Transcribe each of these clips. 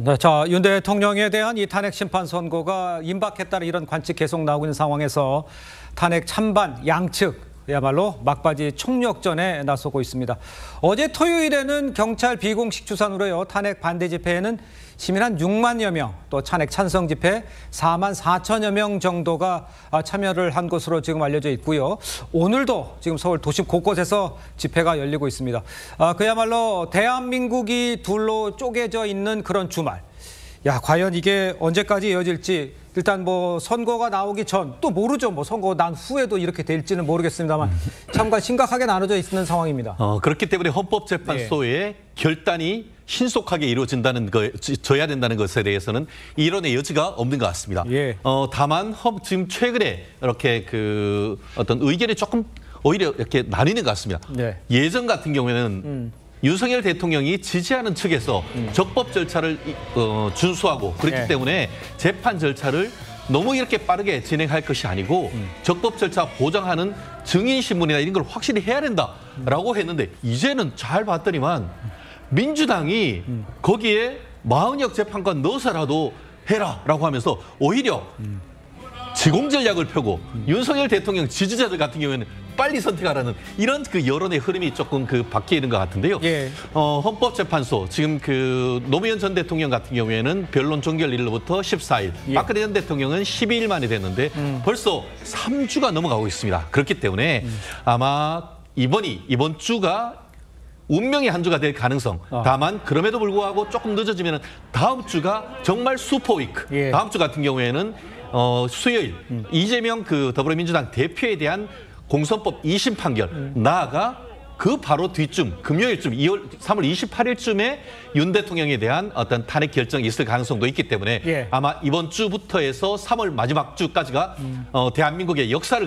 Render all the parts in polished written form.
네, 자, 윤 대통령에 대한 이 탄핵 심판 선고가 임박했다는 이런 관측 계속 나오고 있는 상황에서 탄핵 찬반 양측야말로 막바지 총력전에 나서고 있습니다. 어제 토요일에는 경찰 비공식 추산으로요, 탄핵 반대 집회에는 시민 한 6만여 명, 또 탄핵 찬성 집회 4만 4천여 명 정도가 참여를 한 것으로 지금 알려져 있고요. 오늘도 지금 서울 도심 곳곳에서 집회가 열리고 있습니다. 그야말로 대한민국이 둘로 쪼개져 있는 그런 주말. 야, 과연 이게 언제까지 이어질지 일단 뭐 선거가 나오기 전 또 모르죠. 뭐 선거 난 후에도 이렇게 될지는 모르겠습니다만 참과 심각하게 나눠져 있는 상황입니다. 그렇기 때문에 헌법재판소의 결단이 신속하게 이루어진다는 져야 된다는 것에 대해서는 이론의 여지가 없는 것 같습니다. 다만 지금 최근에 이렇게 어떤 의견이 조금 오히려 이렇게 나뉘는 것 같습니다. 예전 같은 경우에는 윤석열 대통령이 지지하는 측에서 적법 절차를 준수하고 그렇기 때문에 재판 절차를 너무 이렇게 빠르게 진행할 것이 아니고 적법 절차 보장하는 증인신문이나 이런 걸 확실히 해야 된다라고 했는데 이제는 잘 봤더니만 민주당이 거기에 마흔역 재판관 넣어서라도 해라라고 하면서 오히려 지공 전략을 펴고 윤석열 대통령 지지자들 같은 경우에는 빨리 선택하라는 이런 여론의 흐름이 조금 바뀌는 것 같은데요. 헌법재판소 지금 노무현 전 대통령 같은 경우에는 변론 종결일로부터 14일, 박근혜 전 대통령은 12일 만에 됐는데 벌써 3주가 넘어가고 있습니다. 그렇기 때문에 아마 이번 주가 운명의 한 주가 될 가능성. 다만 그럼에도 불구하고 조금 늦어지면 다음 주가 정말 슈퍼위크. 다음 주 같은 경우에는 수요일 이재명 더불어민주당 대표에 대한 공선법 2심 판결 나아가 바로 뒤쯤 금요일쯤 3월 28일쯤에 윤 대통령에 대한 어떤 탄핵 결정이 있을 가능성도 있기 때문에 아마 이번 주부터 해서 3월 마지막 주까지가 대한민국의 역사를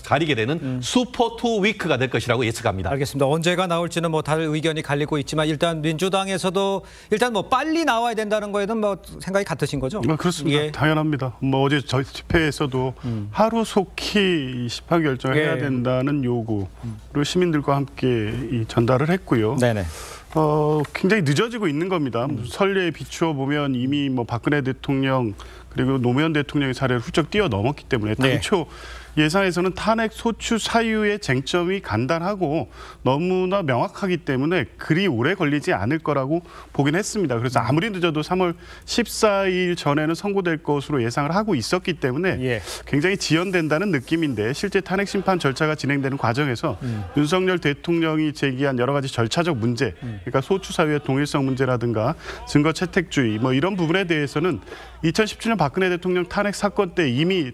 가리게 되는 슈퍼 투 위크가 될 것이라고 예측합니다. 알겠습니다. 언제가 나올지는 뭐 다들 의견이 갈리고 있지만 일단 민주당에서도 일단 뭐 빨리 나와야 된다는 거에는 뭐 생각이 같으신 거죠? 그렇습니다. 당연합니다. 어제 저희 집회에서도 하루속히 심판 결정을 해야 된다는 요구를 시민들과 함께 전달을 했고요. 굉장히 늦어지고 있는 겁니다. 선례에 비추어 보면 이미 박근혜 대통령 그리고 노무현 대통령의 사례를 훌쩍 뛰어넘었기 때문에 당초 예상에서는 탄핵 소추 사유의 쟁점이 간단하고 너무나 명확하기 때문에 그리 오래 걸리지 않을 거라고 보긴 했습니다. 그래서 아무리 늦어도 3월 14일 전에는 선고될 것으로 예상을 하고 있었기 때문에 굉장히 지연된다는 느낌인데 실제 탄핵 심판 절차가 진행되는 과정에서 윤석열 대통령이 제기한 여러 가지 절차적 문제, 그러니까 소추 사유의 동일성 문제라든가 증거 채택주의 이런 부분에 대해서는 2017년 박근혜 대통령 탄핵 사건 때 이미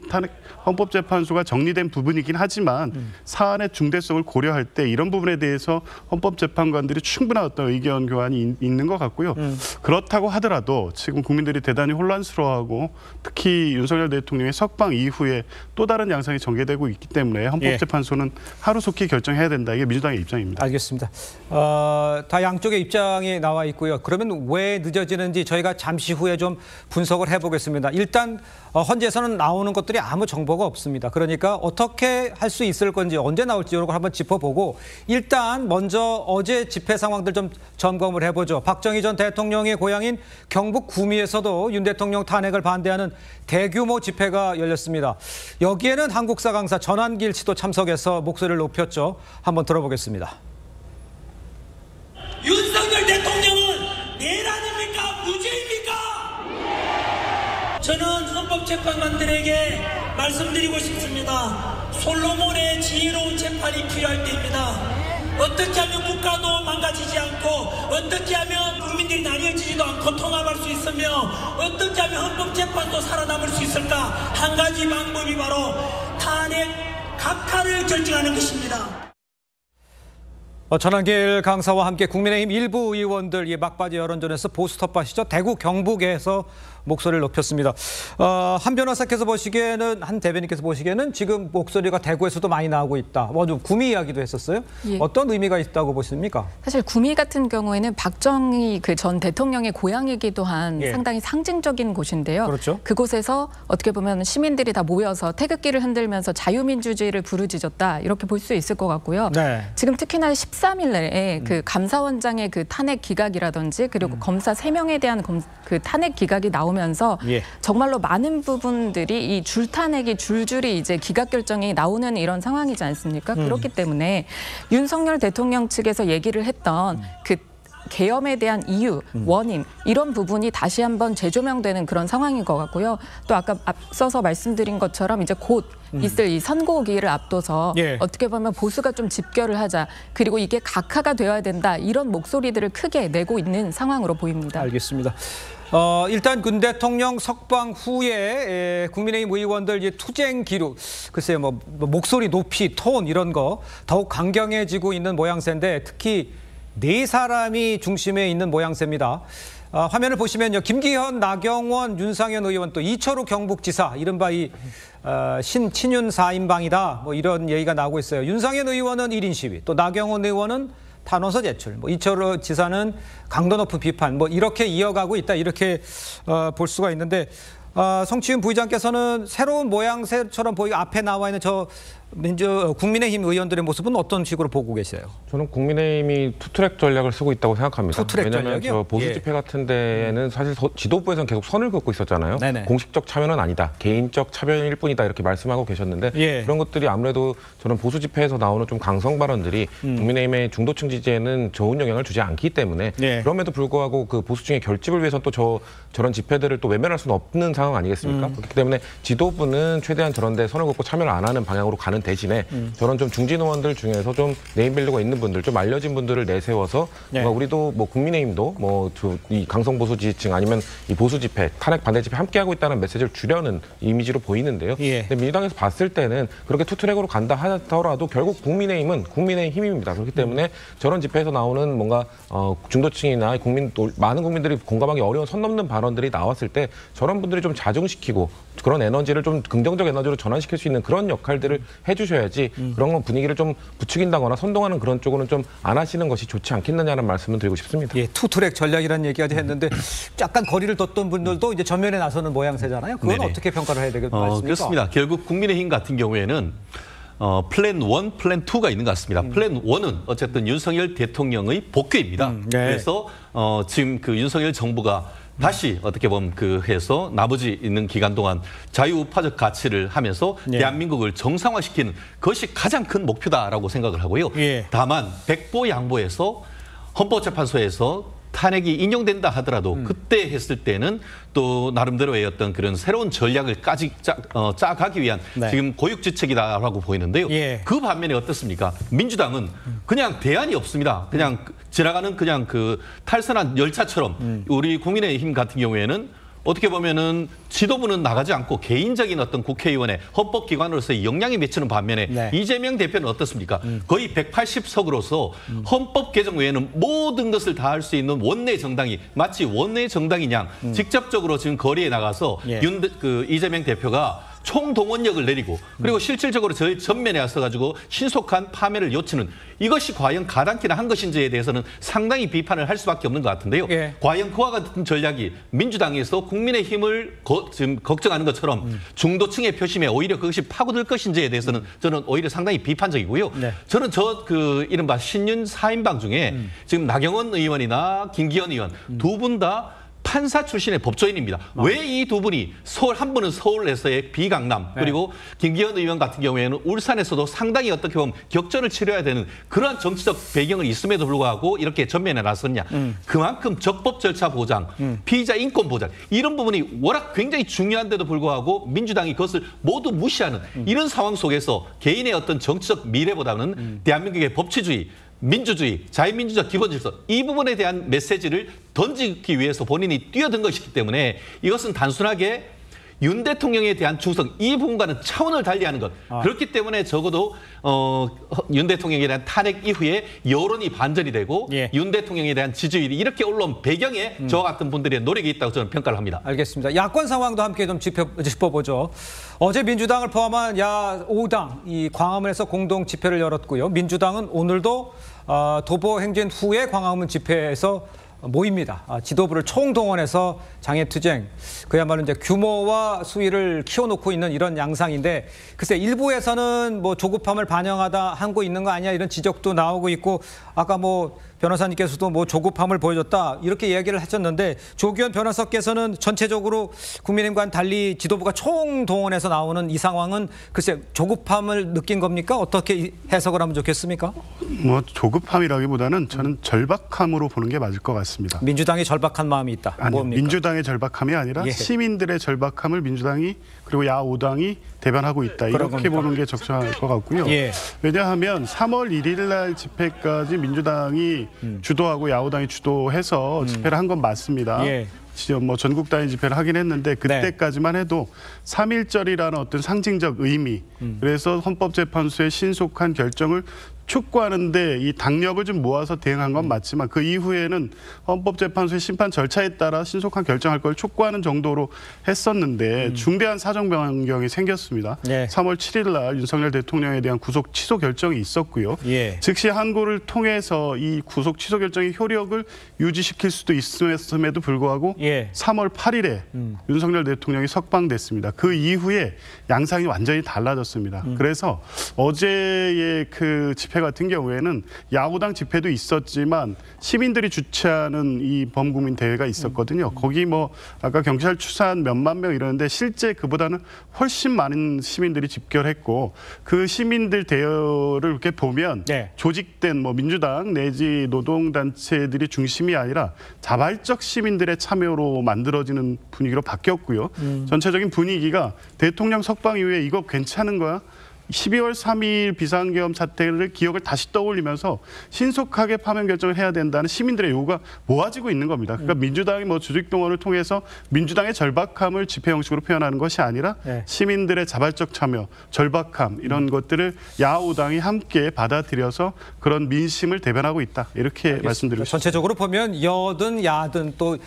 헌법재판소가 정리된 부분이긴 하지만 사안의 중대성을 고려할 때 이런 부분에 대해서 헌법재판관들이 충분한 어떤 의견 교환이 있는 것 같고요. 그렇다고 하더라도 지금 국민들이 대단히 혼란스러워하고 특히 윤석열 대통령의 석방 이후에 또 다른 양상이 전개되고 있기 때문에 헌법재판소는 하루속히 결정해야 된다. 이게 민주당의 입장입니다. 알겠습니다. 다 양쪽의 입장이 나와 있고요. 그러면 왜 늦어지는지 저희가 잠시 후에 좀 분석을 해보겠습니다. 일단 헌재에서는 나오는 것들이 아무 정보가 없습니다. 그러니까 어떻게 할 수 있을 건지 언제 나올지 이런 걸 한번 짚어보고 일단 먼저 어제 집회 상황들 좀 점검을 해보죠. 박정희 전 대통령의 고향인 경북 구미에서도 윤 대통령 탄핵을 반대하는 대규모 집회가 열렸습니다. 여기에는 한국사 강사 전한길 씨도 참석해서 목소리를 높였죠. 한번 들어보겠습니다. 윤석열 대통령은 내란입니까? 무죄입니까? 저는 헌법재판관들에게 말씀드리고 싶습니다. 솔로몬의 지혜로운 재판이 필요할 때입니다. 어떻게 하면 국가도 망가지지 않고 어떻게 하면 국민들이 나뉘어지지도 않고 통합할 수 있으며 어떻게 하면 헌법재판도 살아남을 수 있을까? 한 가지 방법이 바로 탄핵 각하를 결정하는 것입니다. 전한길 강사와 함께 국민의힘 일부 의원들 막바지 여론전에서 보수 텃밭이죠. 대구 경북에서 목소리를 높였습니다. 한 변호사께서 보시기에는, 한 대변인께서 보시기에는 지금 목소리가 대구에서도 많이 나오고 있다. 좀 구미 이야기도 했었어요. 예. 어떤 의미가 있다고 보십니까? 사실 구미 같은 경우에는 박정희 그 전 대통령의 고향이기도 한 예. 상당히 상징적인 곳인데요. 그렇죠. 그곳에서 어떻게 보면 시민들이 다 모여서 태극기를 흔들면서 자유민주주의를 부르짖었다. 이렇게 볼 수 있을 것 같고요. 네. 지금 특히나 13일 내에 그 감사원장의 그 탄핵 기각이라든지 그리고 검사 3명에 대한 그 탄핵 기각이 나오면서 예. 정말로 많은 부분들이 이 줄탄핵이 줄줄이 이제 기각 결정이 나오는 이런 상황이지 않습니까? 그렇기 때문에 윤석열 대통령 측에서 얘기를 했던 그 계엄에 대한 이유, 원인 이런 부분이 다시 한번 재조명되는 그런 상황인 것 같고요. 또 아까 앞서서 말씀드린 것처럼 이제 곧 있을 이 선고기를 앞둬서 예. 어떻게 보면 보수가 좀 집결을 하자. 그리고 이게 각하가 되어야 된다. 이런 목소리들을 크게 내고 있는 상황으로 보입니다. 알겠습니다. 일단 군 대통령 석방 후에 국민의힘 의원들 투쟁 기류, 글쎄요, 뭐 목소리 높이, 톤 이런 거 더욱 강경해지고 있는 모양새인데 특히 4사람이 중심에 있는 모양새입니다. 화면을 보시면요, 김기현, 나경원, 윤상현 의원 또 이철우 경북지사, 이른바 이 친윤 4인방이다. 뭐 이런 얘기가 나오고 있어요. 윤상현 의원은 1인 시위, 또 나경원 의원은 탄원서 제출, 뭐 이철우 지사는 강도 높은 비판, 뭐 이렇게 이어가고 있다. 이렇게 볼 수가 있는데 성취윤 부의장께서는 새로운 모양새처럼 보이고 앞에 나와 있는 저 국민의힘 의원들의 모습은 어떤 식으로 보고 계세요? 저는 국민의힘이 투트랙 전략을 쓰고 있다고 생각합니다. 투트랙 왜냐하면 전략이요? 저 보수 집회 같은 데는 사실 지도부에서는 계속 선을 긋고 있었잖아요. 네네. 공식적 참여는 아니다. 개인적 참여일 뿐이다. 이렇게 말씀하고 계셨는데 예. 그런 것들이 아무래도 저는 보수 집회에서 나오는 좀 강성 발언들이 국민의힘의 중도층 지지에는 좋은 영향을 주지 않기 때문에 예. 그럼에도 불구하고 그 보수층의 결집을 위해서는 또 저런 집회들을 또 외면할 수는 없는 상황 아니겠습니까? 그렇기 때문에 지도부는 최대한 저런 데 선을 긋고 참여를 안 하는 방향으로 가는 대신에 저런 좀 중진 의원들 중에서 좀 네임밸류가 있는 분들, 좀 알려진 분들을 내세워서 네. 우리도 뭐 국민의힘도 뭐 이 강성 보수 지지층 아니면 이 보수 집회, 탄핵 반대 집회 함께하고 있다는 메시지를 주려는 이미지로 보이는데요. 예. 근데 민주당에서 봤을 때는 그렇게 투트랙으로 간다 하더라도 결국 국민의힘은 국민의 힘입니다. 그렇기 때문에 저런 집회에서 나오는 뭔가 중도층이나 많은 국민들이 공감하기 어려운 선 넘는 발언들이 나왔을 때 저런 분들이 좀 자중시키고 그런 에너지를 좀 긍정적 에너지로 전환시킬 수 있는 그런 역할들을 해주셔야지 그런 건 분위기를 좀 부추긴다거나 선동하는 그런 쪽으로는 좀 안 하시는 것이 좋지 않겠느냐는 말씀을 드리고 싶습니다. 예, 투트랙 전략이라는 얘기까지 했는데 약간 거리를 뒀던 분들도 이제 전면에 나서는 모양새잖아요. 그건 네네. 어떻게 평가를 해야 되겠습니까? 그렇습니다. 결국 국민의힘 같은 경우에는 플랜 1, 플랜 2가 있는 것 같습니다. 플랜 1은 어쨌든 윤석열 대통령의 복귀입니다. 네. 그래서 지금 그 윤석열 정부가 다시 어떻게 보면 해서 나머지 있는 기간 동안 자유우파적 가치를 하면서 예. 대한민국을 정상화시키는 것이 가장 큰 목표다라고 생각을 하고요. 예. 다만 백보양보해서 헌법재판소에서 탄핵이 인용된다 하더라도 그때 했을 때는 또 나름대로의 어떤 그런 새로운 전략을 짜가기 위한 네. 지금 고육지책이다라고 보이는데요. 예. 그 반면에 어떻습니까? 민주당은 그냥 대안이 없습니다. 그냥 지나가는 그냥 탈선한 열차처럼 우리 국민의힘 같은 경우에는 어떻게 보면은 지도부는 나가지 않고 개인적인 어떤 국회의원의 헌법기관으로서의 영향이 미치는 반면에 네. 이재명 대표는 어떻습니까? 거의 180석으로서 헌법 개정 외에는 모든 것을 다 할 수 있는 원내 정당이 마치 원내 정당인 양 직접적으로 지금 거리에 나가서 예. 이재명 대표가 총동원력을 내리고 그리고 실질적으로 저희 전면에 와서가지고 신속한 파면을 요치는 이것이 과연 가당키나 한 것인지에 대해서는 상당히 비판을 할 수밖에 없는 것 같은데요. 예. 과연 그와 같은 전략이 민주당에서 국민의힘을 지금 걱정하는 것처럼 중도층의 표심에 오히려 그것이 파고들 것인지에 대해서는 저는 오히려 상당히 비판적이고요. 네. 저는 이른바 신윤 4인방 중에 지금 나경원 의원이나 김기현 의원 두 분 다 판사 출신의 법조인입니다. 왜 이 두 분이 한 분은 서울에서의 비강남 그리고 김기현 의원 같은 경우에는 울산에서도 상당히 어떻게 보면 격전을 치러야 되는 그러한 정치적 배경을 있음에도 불구하고 이렇게 전면에 나섰냐. 그만큼 적법 절차 보장, 피의자 인권 보장 이런 부분이 워낙 굉장히 중요한데도 불구하고 민주당이 그것을 모두 무시하는 이런 상황 속에서 개인의 어떤 정치적 미래보다는 대한민국의 법치주의 민주주의, 자유민주적 기본질서 이 부분에 대한 메시지를 던지기 위해서 본인이 뛰어든 것이기 때문에 이것은 단순하게 윤 대통령에 대한 충성 이 부분과는 차원을 달리하는 것. 그렇기 때문에 적어도 윤 대통령에 대한 탄핵 이후에 여론이 반전이 되고 예. 윤 대통령에 대한 지지율이 이렇게 올라온 배경에 저와 같은 분들의 노력이 있다고 저는 평가를 합니다. 알겠습니다. 야권 상황도 함께 좀 짚어보죠. 어제 민주당을 포함한 야 5당 이 광화문에서 공동 집회를 열었고요. 민주당은 오늘도 도보 행진 후에 광화문 집회에서 모입니다. 지도부를 총동원해서 장애투쟁, 그야말로 이제 규모와 수위를 키워놓고 있는 이런 양상인데, 글쎄 일부에서는 뭐 조급함을 반영하다 하고 있는 거 아니야 이런 지적도 나오고 있고, 아까 뭐 변호사님께서도 뭐 조급함을 보여줬다 이렇게 이야기를 하셨는데, 조기현 변호사께서는 전체적으로 국민의힘과는 달리 지도부가 총동원해서 나오는 이 상황은 글쎄 조급함을 느낀 겁니까? 어떻게 해석을 하면 좋겠습니까? 뭐 조급함이라기보다는 저는 절박함으로 보는 게 맞을 것 같습니다. 민주당이 절박한 마음이 있다. 아니, 뭡니까? 민주당의 절박함이 아니라 예. 시민들의 절박함을 민주당이 그리고 야 5당이 대변하고 있다. 이렇게 보는 게 적절할 것 같고요. 예. 왜냐하면 3월 1일 날 집회까지 민주당이 주도하고 야 5당이 주도해서 집회를 한 건 맞습니다. 예. 뭐 전국 단위 집회를 하긴 했는데 그때까지만 해도 3.1절이라는 어떤 상징적 의미, 그래서 헌법재판소의 신속한 결정을 촉구하는데 이 당력을 좀 모아서 대응한 건 맞지만 그 이후에는 헌법재판소의 심판 절차에 따라 신속한 결정할 걸 촉구하는 정도로 했었는데 중대한 사정 변경이 생겼습니다. 예. 3월 7일 날 윤석열 대통령에 대한 구속 취소 결정이 있었고요. 예. 즉시 항고를 통해서 이 구속 취소 결정의 효력을 유지시킬 수도 있음에도 불구하고 예. 3월 8일에 윤석열 대통령이 석방됐습니다. 그 이후에 양상이 완전히 달라졌습니다. 그래서 어제의 그 집회 같은 경우에는 야구당 집회도 있었지만 시민들이 주최하는 이 범국민 대회가 있었거든요. 거기 뭐 아까 경찰 추산 몇만 명 이러는데 실제 그보다는 훨씬 많은 시민들이 집결했고 그 시민들 대여를 이렇게 보면 네. 조직된 뭐 민주당 내지 노동단체들이 중심이 아니라 자발적 시민들의 참여로 만들어지는 분위기로 바뀌었고요. 전체적인 분위기가 대통령 석방 이후에 이거 괜찮은 거야? 12월 3일 비상계엄 사태를 기억을 다시 떠올리면서 신속하게 파면 결정을 해야 된다는 시민들의 요구가 모아지고 있는 겁니다. 그러니까 민주당이 뭐 조직동원을 통해서 민주당의 절박함을 집회 형식으로 표현하는 것이 아니라 네. 시민들의 자발적 참여, 절박함 이런 것들을 야5당이 함께 받아들여서 그런 민심을 대변하고 있다. 이렇게 알겠습니다. 말씀드리고 싶습니다. 전체적으로 보면 여든 야든 또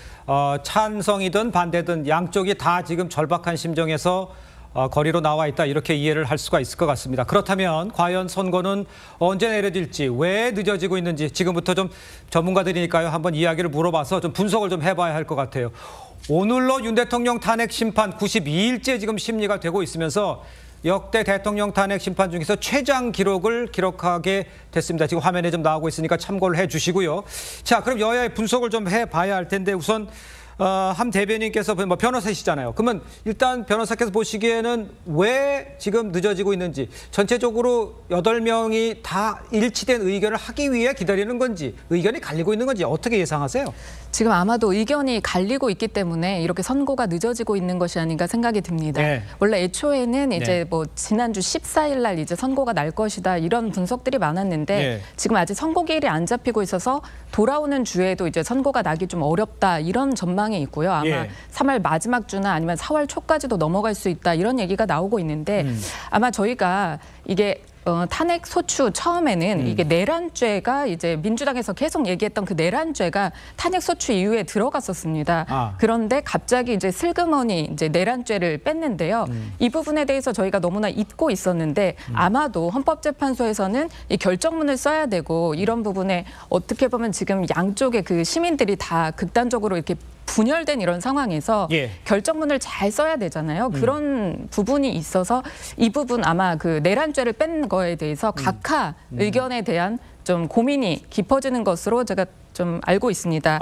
찬성이든 반대든 양쪽이 다 지금 절박한 심정에서 거리로 나와 있다 이렇게 이해를 할 수가 있을 것 같습니다. 그렇다면 과연 선거는 언제 내려질지 왜 늦어지고 있는지 지금부터 좀 전문가들이니까요. 한번 이야기를 물어봐서 좀 분석을 좀 해봐야 할 것 같아요. 오늘로 윤 대통령 탄핵 심판 92일째 지금 심리가 되고 있으면서 역대 대통령 탄핵 심판 중에서 최장 기록을 기록하게 됐습니다. 지금 화면에 좀 나오고 있으니까 참고를 해 주시고요. 자, 그럼 여야의 분석을 좀 해봐야 할 텐데 우선 함 대변인께서 뭐 변호사시잖아요. 그러면 일단 변호사께서 보시기에는 왜 지금 늦어지고 있는지, 전체적으로 8명이 다 일치된 의견을 하기 위해 기다리는 건지, 의견이 갈리고 있는 건지 어떻게 예상하세요? 지금 아마도 의견이 갈리고 있기 때문에 이렇게 선고가 늦어지고 있는 것이 아닌가 생각이 듭니다. 네. 원래 애초에는 이제 네. 뭐 지난주 14일 날 이제 선고가 날 것이다 이런 분석들이 많았는데 네. 지금 아직 선고기일이 안 잡히고 있어서 돌아오는 주에도 이제 선고가 나기 좀 어렵다 이런 전망이 있고요. 아마 예. 3월 마지막 주나 아니면 4월 초까지도 넘어갈 수 있다 이런 얘기가 나오고 있는데 아마 저희가 이게 탄핵 소추 처음에는 이게 내란죄가 이제 민주당에서 계속 얘기했던 그 내란죄가 탄핵 소추 이후에 들어갔었습니다. 그런데 갑자기 이제 슬그머니 이제 내란죄를 뺐는데요. 이 부분에 대해서 저희가 너무나 잊고 있었는데 아마도 헌법재판소에서는 이 결정문을 써야 되고 이런 부분에 어떻게 보면 지금 양쪽의 그 시민들이 다 극단적으로 이렇게 분열된 이런 상황에서 예. 결정문을 잘 써야 되잖아요. 그런 부분이 있어서 이 부분 아마 그 내란죄를 뺀 거에 대해서 각하 의견에 대한 좀 고민이 깊어지는 것으로 제가 좀 알고 있습니다.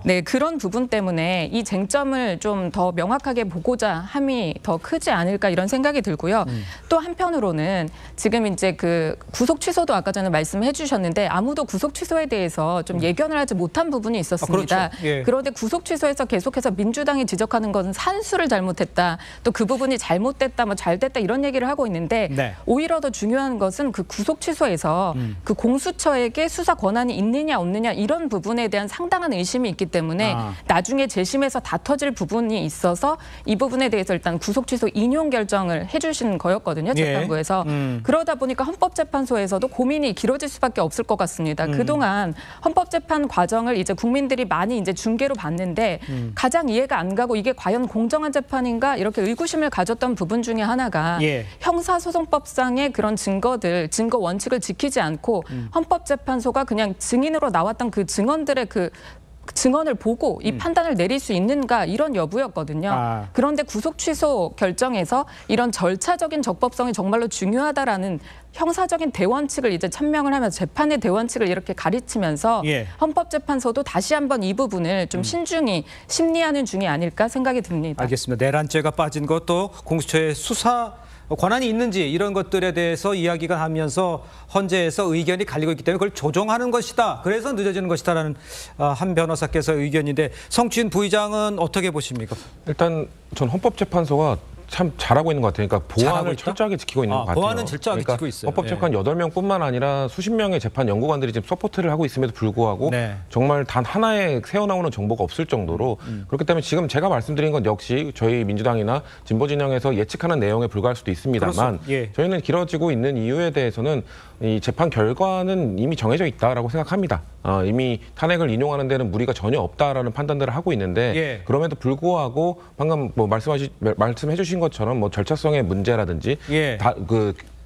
네, 그런 부분 때문에 이 쟁점을 좀 더 명확하게 보고자 함이 더 크지 않을까 이런 생각이 들고요. 또 한편으로는 지금 이제 그 구속 취소도 아까 전에 말씀해 주셨는데 아무도 구속 취소에 대해서 좀 예견을 하지 못한 부분이 있었습니다. 그렇죠. 예. 그런데 구속 취소에서 계속해서 민주당이 지적하는 것은 산수를 잘못했다. 또 그 부분이 잘못됐다, 뭐 잘됐다 이런 얘기를 하고 있는데 네. 오히려 더 중요한 것은 그 구속 취소에서 그 공수처에게 수사 권한이 있느냐 없느냐 이런 부분 부분에 대한 상당한 의심이 있기 때문에 나중에 재심에서 다퉈질 부분이 있어서 이 부분에 대해서 일단 구속 취소 인용 결정을 해주신 거였거든요. 재판부에서. 그러다 보니까 헌법재판소에서도 고민이 길어질 수밖에 없을 것 같습니다. 그동안 헌법재판 과정을 이제 국민들이 많이 이제 중계로 봤는데 가장 이해가 안 가고 이게 과연 공정한 재판인가 이렇게 의구심을 가졌던 부분 중에 하나가 형사소송법상의 그런 증거들, 증거 원칙을 지키지 않고 헌법재판소가 그냥 증인으로 나왔던 그 증언들의 그 증언을 보고 이 판단을 내릴 수 있는가 이런 여부였거든요. 그런데 구속 취소 결정에서 이런 절차적인 적법성이 정말로 중요하다라는 형사적인 대원칙을 이제 천명을 하면서 재판의 대원칙을 이렇게 가르치면서 헌법재판소도 다시 한번 이 부분을 좀 신중히 심리하는 중이 아닐까 생각이 듭니다. 알겠습니다. 내란죄가 빠진 것도 공수처의 수사 권한이 있는지 이런 것들에 대해서 이야기가 하면서 헌재에서 의견이 갈리고 있기 때문에 그걸 조정하는 것이다. 그래서 늦어지는 것이다라는 한 변호사께서 의견인데 성추인 부의장은 어떻게 보십니까? 일단 전 헌법재판소가 참 잘하고 있는 것 같아요. 그러니까 보안을 철저하게 지키고 있는 것 같아요. 보안은 철저하게 지키고 있어요. 헌법재판 8명뿐만 아니라 수십 명의 재판 연구관들이 지금 서포트를 하고 있음에도 불구하고 정말 단 하나의 새어나오는 정보가 없을 정도로 그렇기 때문에 지금 제가 말씀드린 건 역시 저희 민주당이나 진보 진영에서 예측하는 내용에 불과할 수도 있습니다만 저희는 길어지고 있는 이유에 대해서는 이 재판 결과는 이미 정해져 있다라고 생각합니다. 이미 탄핵을 인용하는 데는 무리가 전혀 없다라는 판단들을 하고 있는데 그럼에도 불구하고 방금 뭐 말씀해 주신 것처럼 뭐 절차성의 문제라든지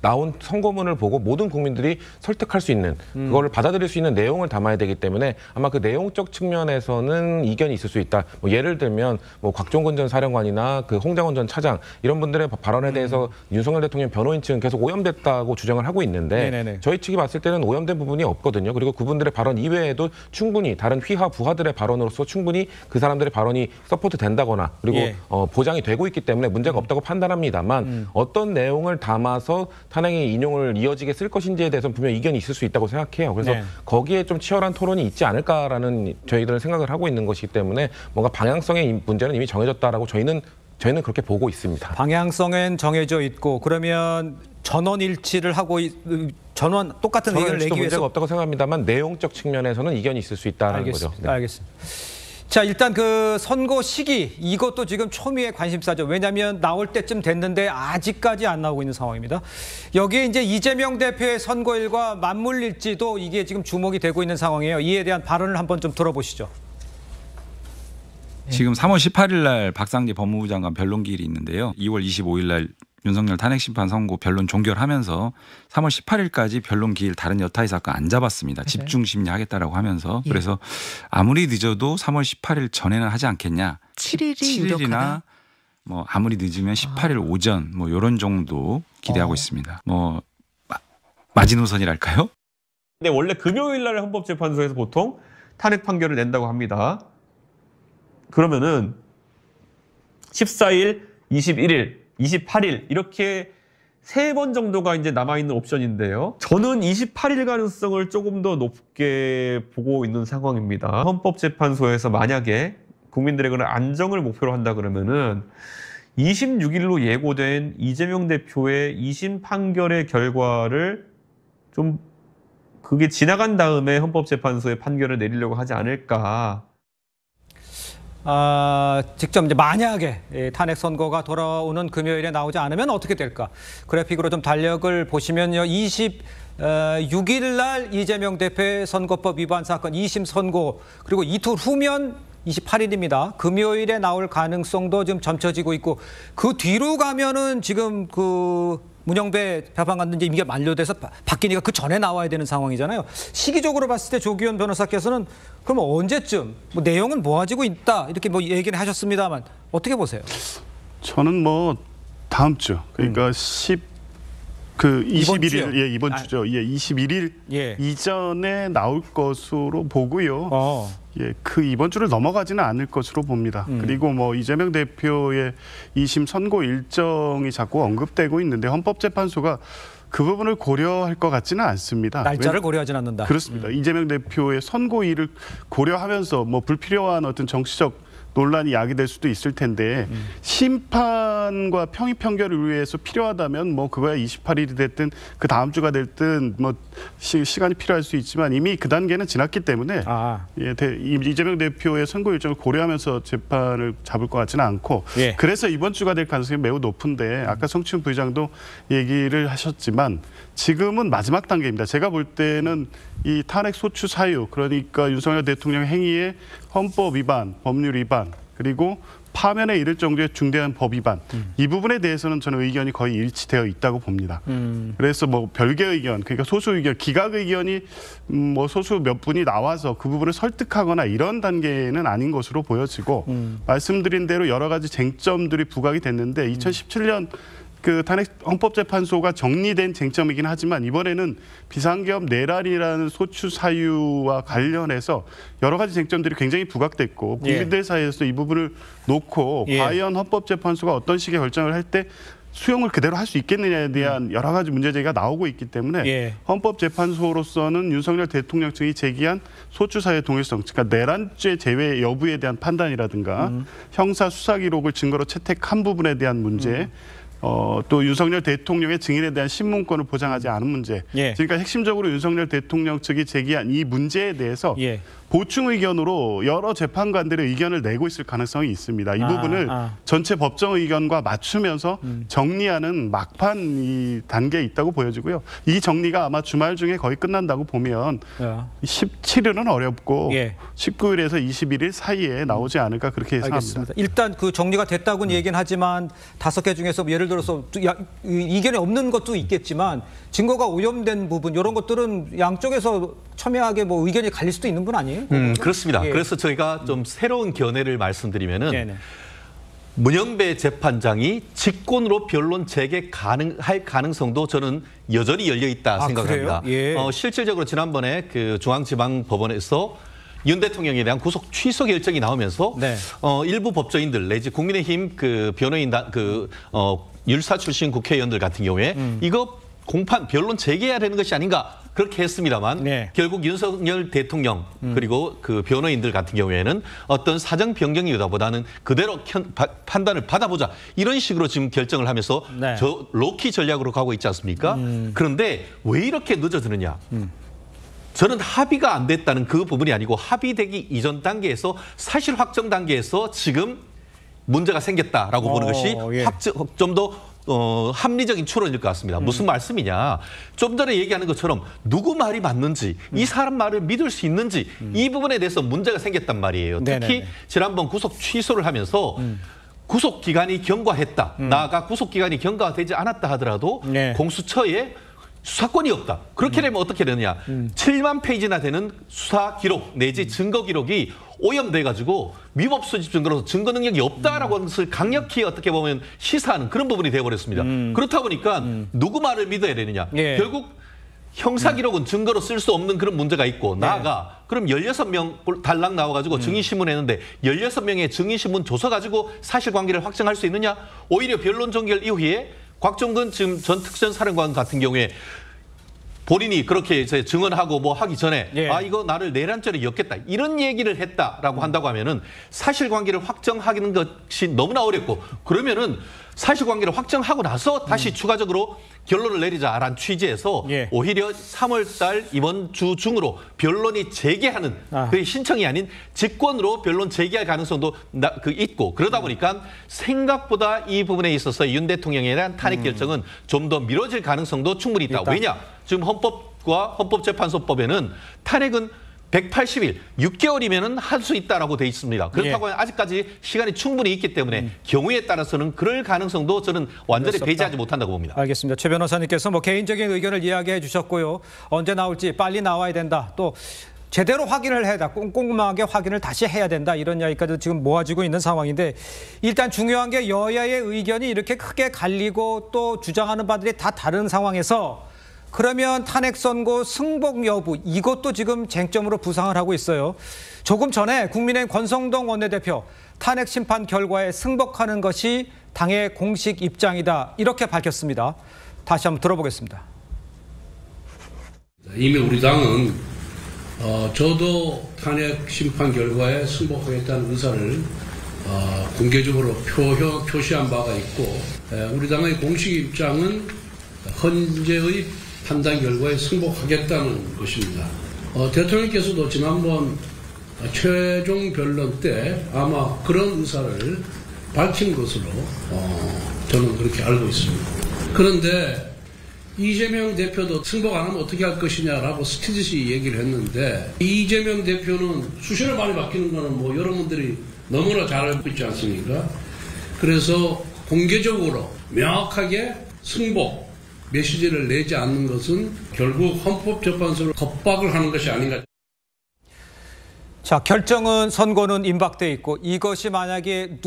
나온 선고문을 보고 모든 국민들이 설득할 수 있는 그거를 받아들일 수 있는 내용을 담아야 되기 때문에 아마 그 내용적 측면에서는 이견이 있을 수 있다. 뭐 예를 들면 뭐 곽종근 전 사령관이나 그 홍장원 전 차장 이런 분들의 발언에 대해서 윤석열 대통령 변호인 측은 계속 오염됐다고 주장을 하고 있는데 저희 측이 봤을 때는 오염된 부분이 없거든요. 그리고 그분들의 발언 이외에도 충분히 다른 휘하 부하들의 발언으로서 충분히 그 사람들의 발언이 서포트 된다거나 그리고 보장이 되고 있기 때문에 문제가 없다고 판단합니다만 어떤 내용을 담아서 탄핵의 인용을 이어지게 쓸 것인지에 대해서는 분명히 이견이 있을 수 있다고 생각해요. 그래서 거기에 좀 치열한 토론이 있지 않을까라는 저희들은 생각을 하고 있는 것이기 때문에 뭔가 방향성의 문제는 이미 정해졌다라고 저희는 그렇게 보고 있습니다. 방향성은 정해져 있고 그러면 전원 일치를 하고 전원 똑같은 의견을 내기 위해서 문제가 없다고 생각합니다만 내용적 측면에서는 이견이 있을 수 있다는 거죠. 알겠습니다. 자, 일단 그 선고 시기 이것도 지금 초미의 관심사죠. 왜냐하면 나올 때쯤 됐는데 아직까지 안 나오고 있는 상황입니다. 여기에 이제 이재명 대표의 선고일과 맞물릴지도 이게 지금 주목이 되고 있는 상황이에요. 이에 대한 발언을 한번 좀 들어보시죠. 지금 3월 18일 날 박상재 법무부 장관 변론기일이 있는데요. 2월 25일 날 윤석열 탄핵심판 선고 변론 종결하면서 3월 18일까지 변론 기일 다른 여타의 사건 안 잡았습니다. 집중 심리하겠다라고 하면서 그래서 아무리 늦어도 3월 18일 전에는 하지 않겠냐. 7일이나 뭐 아무리 늦으면 18일 오전 뭐 이런 정도 기대하고 있습니다. 뭐 마지노선이랄까요? 근데 원래 금요일 날 헌법재판소에서 보통 탄핵 판결을 낸다고 합니다. 그러면은 14일, 21일, 28일 이렇게 3번 정도가 이제 남아있는 옵션인데요. 저는 28일 가능성을 조금 더 높게 보고 있는 상황입니다. 헌법재판소에서 만약에 국민들의 그런 안정을 목표로 한다 그러면은 26일로 예고된 이재명 대표의 2심 판결의 결과를 좀 그게 지나간 다음에 헌법재판소의 판결을 내리려고 하지 않을까. 직접 이제 만약에 탄핵 선고가 돌아오는 금요일에 나오지 않으면 어떻게 될까? 그래픽으로 좀 달력을 보시면요. 26일 날 이재명 대표의 선거법 위반 사건 2심 선고 그리고 이틀 후면 28일입니다. 금요일에 나올 가능성도 좀 점쳐지고 있고 그 뒤로 가면은 지금 그 문영배 재판관도 이게 만료돼서 바뀌니까 그 전에 나와야 되는 상황이잖아요. 시기적으로 봤을 때 조기현 변호사께서는 그러면 언제쯤 뭐 내용은 모아지고 있다 이렇게 뭐 얘기는 하셨습니다만 어떻게 보세요? 저는 뭐 다음 주 그러니까 21일 이번 주죠. 21일 이전에 나올 것으로 보고요. 그 이번 주를 넘어가지는 않을 것으로 봅니다. 그리고 뭐 이재명 대표의 2심 선고 일정이 자꾸 언급되고 있는데 헌법재판소가 그 부분을 고려할 것 같지는 않습니다. 날짜를 고려하지는 않는다. 그렇습니다. 이재명 대표의 선고일을 고려하면서 뭐 불필요한 어떤 정치적 논란이 야기될 수도 있을 텐데 심판과 평의 판결을 위해서 필요하다면 뭐 그거야 28일이 됐든 그 다음 주가 됐든 뭐 시간이 필요할 수 있지만 이미 그 단계는 지났기 때문에 예, 이재명 대표의 선고 일정을 고려하면서 재판을 잡을 것 같지는 않고 예. 그래서 이번 주가 될 가능성이 매우 높은데 아까 성춘 부의장도 얘기를 하셨지만 지금은 마지막 단계입니다. 제가 볼 때는 이 탄핵 소추 사유 그러니까 윤석열 대통령 행위의 헌법 위반, 법률 위반 그리고 파면에 이를 정도의 중대한 법 위반 이 부분에 대해서는 저는 의견이 거의 일치되어 있다고 봅니다. 그래서 뭐 별개 의견 그러니까 소수 의견 기각 의견이 뭐 소수 몇 분이 나와서 그 부분을 설득하거나 이런 단계는 아닌 것으로 보여지고 말씀드린 대로 여러 가지 쟁점들이 부각이 됐는데 2017년 그 탄핵 헌법재판소가 정리된 쟁점이긴 하지만 이번에는 비상계엄 내란이라는 소추 사유와 관련해서 여러 가지 쟁점들이 굉장히 부각됐고 국민들 사이에서 이 부분을 놓고 과연 헌법재판소가 어떤 식의 결정을 할 때 수용을 그대로 할 수 있겠느냐에 대한 여러 가지 문제제기가 나오고 있기 때문에 헌법재판소로서는 윤석열 대통령 측이 제기한 소추사유의 동일성, 그러니까 내란죄 제외 여부에 대한 판단이라든가 형사 수사 기록을 증거로 채택한 부분에 대한 문제 또 윤석열 대통령의 증인에 대한 신문권을 보장하지 않은 문제. 그러니까 핵심적으로 윤석열 대통령 측이 제기한 이 문제에 대해서 보충 의견으로 여러 재판관들의 의견을 내고 있을 가능성이 있습니다. 이 부분을 전체 법정 의견과 맞추면서 정리하는 막판 이 단계에 있다고 보여지고요. 이 정리가 아마 주말 중에 거의 끝난다고 보면 17일은 어렵고 19일에서 21일 사이에 나오지 않을까 그렇게 예상합니다. 일단 그 정리가 됐다고는 얘기는 하지만 5개 중에서 예를 들어서 이견이 없는 것도 있겠지만 증거가 오염된 부분 이런 것들은 양쪽에서 첨예하게 뭐 의견이 갈릴 수도 있는 분 아니에요? 그렇습니다. 그래서 저희가 좀 새로운 견해를 말씀드리면은 문영배 재판장이 직권으로 변론 재개할 가능성도 저는 여전히 열려 있다 생각합니다. 실질적으로 지난번에 그 중앙지방법원에서 윤 대통령에 대한 구속 취소 결정이 나오면서 일부 법조인들 내지 국민의힘 그 변호인단 율사 출신 국회의원들 같은 경우에 이거 공판 변론 재개해야 되는 것이 아닌가 그렇게 했습니다만 결국 윤석열 대통령 그리고 그 변호인들 같은 경우에는 어떤 사정 변경이보다는 그대로 판단을 받아보자 이런 식으로 지금 결정을 하면서 저 로키 전략으로 가고 있지 않습니까? 그런데 왜 이렇게 늦어지느냐? 저는 합의가 안 됐다는 그 부분이 아니고 합의되기 이전 단계에서 사실 확정 단계에서 지금 문제가 생겼다라고 보는 것이 좀 더 합리적인 추론일 것 같습니다. 무슨 말씀이냐. 좀 전에 얘기하는 것처럼 누구 말이 맞는지 이 사람 말을 믿을 수 있는지 이 부분에 대해서 문제가 생겼단 말이에요. 특히 지난번 구속 취소를 하면서 구속기간이 경과했다. 나아가 구속기간이 경과되지 않았다 하더라도 공수처에 수사권이 없다. 그렇게 되면 어떻게 되느냐. 7만 페이지나 되는 수사 기록 내지 증거 기록이 오염돼가지고 위법 수집 증거로서 증거 능력이 없다라고 하는 것을 강력히 어떻게 보면 시사하는 그런 부분이 되어버렸습니다. 그렇다 보니까 누구 말을 믿어야 되느냐. 결국 형사 기록은 증거로 쓸 수 없는 그런 문제가 있고 나아가 그럼 16명 달랑 나와가지고 증인신문 했는데 16명의 증인신문 줘서 가지고 사실관계를 확정할 수 있느냐. 오히려 변론 종결 이후에 곽종근 지금 전 특전사령관 같은 경우에 본인이 그렇게 증언하고 뭐 하기 전에 아 이거 나를 내란죄로 엮겠다 이런 얘기를 했다라고 한다고 하면은 사실관계를 확정하는 것이 너무나 어렵고 그러면은 사실관계를 확정하고 나서 다시 추가적으로 결론을 내리자라는 취지에서 오히려 3월달 이번 주 중으로 변론이 재개하는 그 신청이 아닌 직권으로 변론 재개할 가능성도 있고 그러다 보니까 생각보다 이 부분에 있어서 윤 대통령에 대한 탄핵 결정은 좀 더 미뤄질 가능성도 충분히 있다. 왜냐? 지금 헌법과 헌법재판소법에는 탄핵은 180일, 6개월이면 할 수 있다라고 돼 있습니다. 그렇다고 아직까지 시간이 충분히 있기 때문에 경우에 따라서는 그럴 가능성도 저는 완전히 배제하지 못한다고 봅니다. 알겠습니다. 최 변호사님께서 뭐 개인적인 의견을 이야기해 주셨고요. 언제 나올지 빨리 나와야 된다. 또 제대로 확인을 해야 된다. 꼼꼼하게 확인을 다시 해야 된다. 이런 이야기까지 지금 모아지고 있는 상황인데 일단 중요한 게 여야의 의견이 이렇게 크게 갈리고 또 주장하는 바들이 다 다른 상황에서 그러면 탄핵 선고 승복 여부 이것도 지금 쟁점으로 부상을 하고 있어요. 조금 전에 국민의힘 권성동 원내대표 탄핵 심판 결과에 승복하는 것이 당의 공식 입장이다 이렇게 밝혔습니다. 다시 한번 들어보겠습니다. 이미 우리 당은 저도 탄핵 심판 결과에 승복하겠다는 의사를 공개적으로 표시한 바가 있고 우리 당의 공식 입장은 헌재의 판단 결과에 승복하겠다는 것입니다. 대통령께서도 지난번 최종 변론 때 아마 그런 의사를 밝힌 것으로 저는 그렇게 알고 있습니다. 그런데 이재명 대표도 승복 안 하면 어떻게 할 것이냐라고 스티듯이 얘기를 했는데 이재명 대표는 수시로 많이 바뀌는 거는 뭐 여러분들이 너무나 잘 알고 있지 않습니까? 그래서 공개적으로 명확하게 승복 메시지를 내지 않는 것은 결국 헌법재판소를 겁박을 하는 것이 아닌가. 자, 결정은 선고는 임박돼 있고 이것이 만약에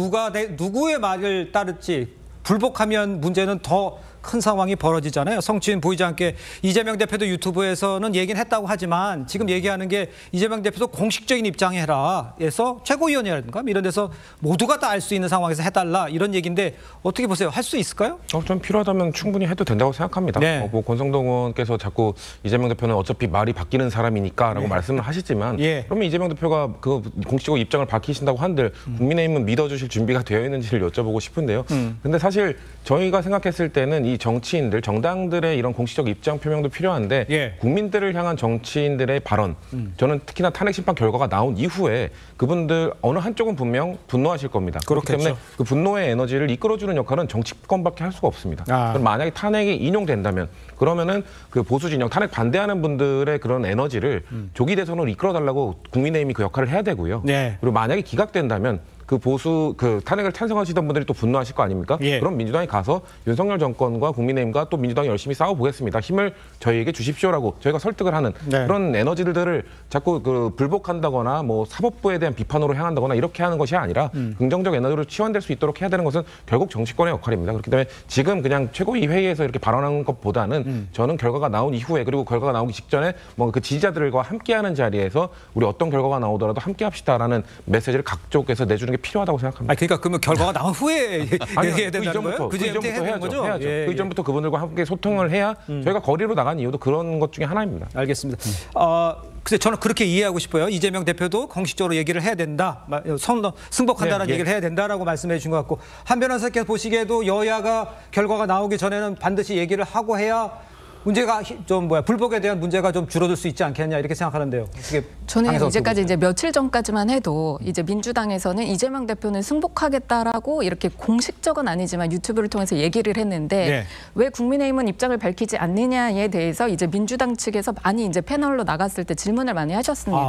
누구의 말을 따를지 불복하면 문제는 더 큰 상황이 벌어지잖아요. 성추인 보이지 않게 이재명 대표도 유튜브에서는 얘기는 했다고 하지만 지금 얘기하는 게 이재명 대표도 공식적인 입장에 해라 해서 최고위원회라든가 이런 데서 모두가 다 알 수 있는 상황에서 해달라 이런 얘기인데 어떻게 보세요? 할 수 있을까요? 좀 필요하다면 충분히 해도 된다고 생각합니다. 네. 뭐 권성동 의원께서 자꾸 이재명 대표는 어차피 말이 바뀌는 사람이니까라고 네. 말씀을 하시지만 예. 그러면 이재명 대표가 그 공식적으로 입장을 밝히신다고 한들 국민의힘은 믿어주실 준비가 되어 있는지를 여쭤보고 싶은데요. 근데 사실 저희가 생각했을 때는 이 정치인들, 정당들의 이런 공식적 입장 표명도 필요한데 예. 국민들을 향한 정치인들의 발언, 저는 특히나 탄핵 심판 결과가 나온 이후에 그분들 어느 한쪽은 분명 분노하실 겁니다. 그렇기 때문에 그 분노의 에너지를 이끌어주는 역할은 정치권밖에 할 수가 없습니다. 그럼 만약에 탄핵이 인용된다면 그러면은 그 보수 진영 탄핵 반대하는 분들의 그런 에너지를 조기 대선으로 이끌어달라고 국민의힘이 그 역할을 해야 되고요. 네. 그리고 만약에 기각된다면 그 탄핵을 찬성하시던 분들이 또 분노하실 거 아닙니까? 예. 그럼 민주당이 가서 윤석열 정권과 국민의힘과 또 민주당이 열심히 싸워보겠습니다. 힘을 저희에게 주십시오라고 저희가 설득을 하는 그런 에너지들을 자꾸 그 불복한다거나 뭐 사법부에 대한 비판으로 향한다거나 이렇게 하는 것이 아니라 긍정적 에너지로 치환될 수 있도록 해야 되는 것은 결국 정치권의 역할입니다. 그렇기 때문에 지금 그냥 최고위 회의에서 이렇게 발언하는 것보다는 저는 결과가 나온 이후에 그리고 결과가 나오기 직전에 뭐 그 지지자들과 함께하는 자리에서 우리 어떤 결과가 나오더라도 함께합시다라는 메시지를 각쪽에서 내주는 게 필요하다고 생각합니다. 그러니까 그러면 결과가 나온 후에 얘기해야 된다는 거예요? 그 이전부터 해야죠. 그 이전부터 그분들과 함께 소통을 해야 저희가 거리로 나간 이유도 그런 것 중에 하나입니다. 알겠습니다. 글쎄 저는 그렇게 이해하고 싶어요. 이재명 대표도 공식적으로 얘기를 해야 된다. 승복한다는 얘기를 해야 된다라고 말씀해 주신 것 같고 한 변호사께서 보시기에도 여야가 결과가 나오기 전에는 반드시 얘기를 하고 해야 문제가 불복에 대한 문제가 좀 줄어들 수 있지 않겠냐 이렇게 생각하는데요. 저는 이제까지 이제 며칠 전까지만 해도 이제 민주당에서는 이재명 대표는 승복하겠다라고 이렇게 공식적은 아니지만 유튜브를 통해서 얘기를 했는데 왜 국민의힘은 입장을 밝히지 않느냐에 대해서 이제 민주당 측에서 많이 이제 패널로 나갔을 때 질문을 많이 하셨습니다.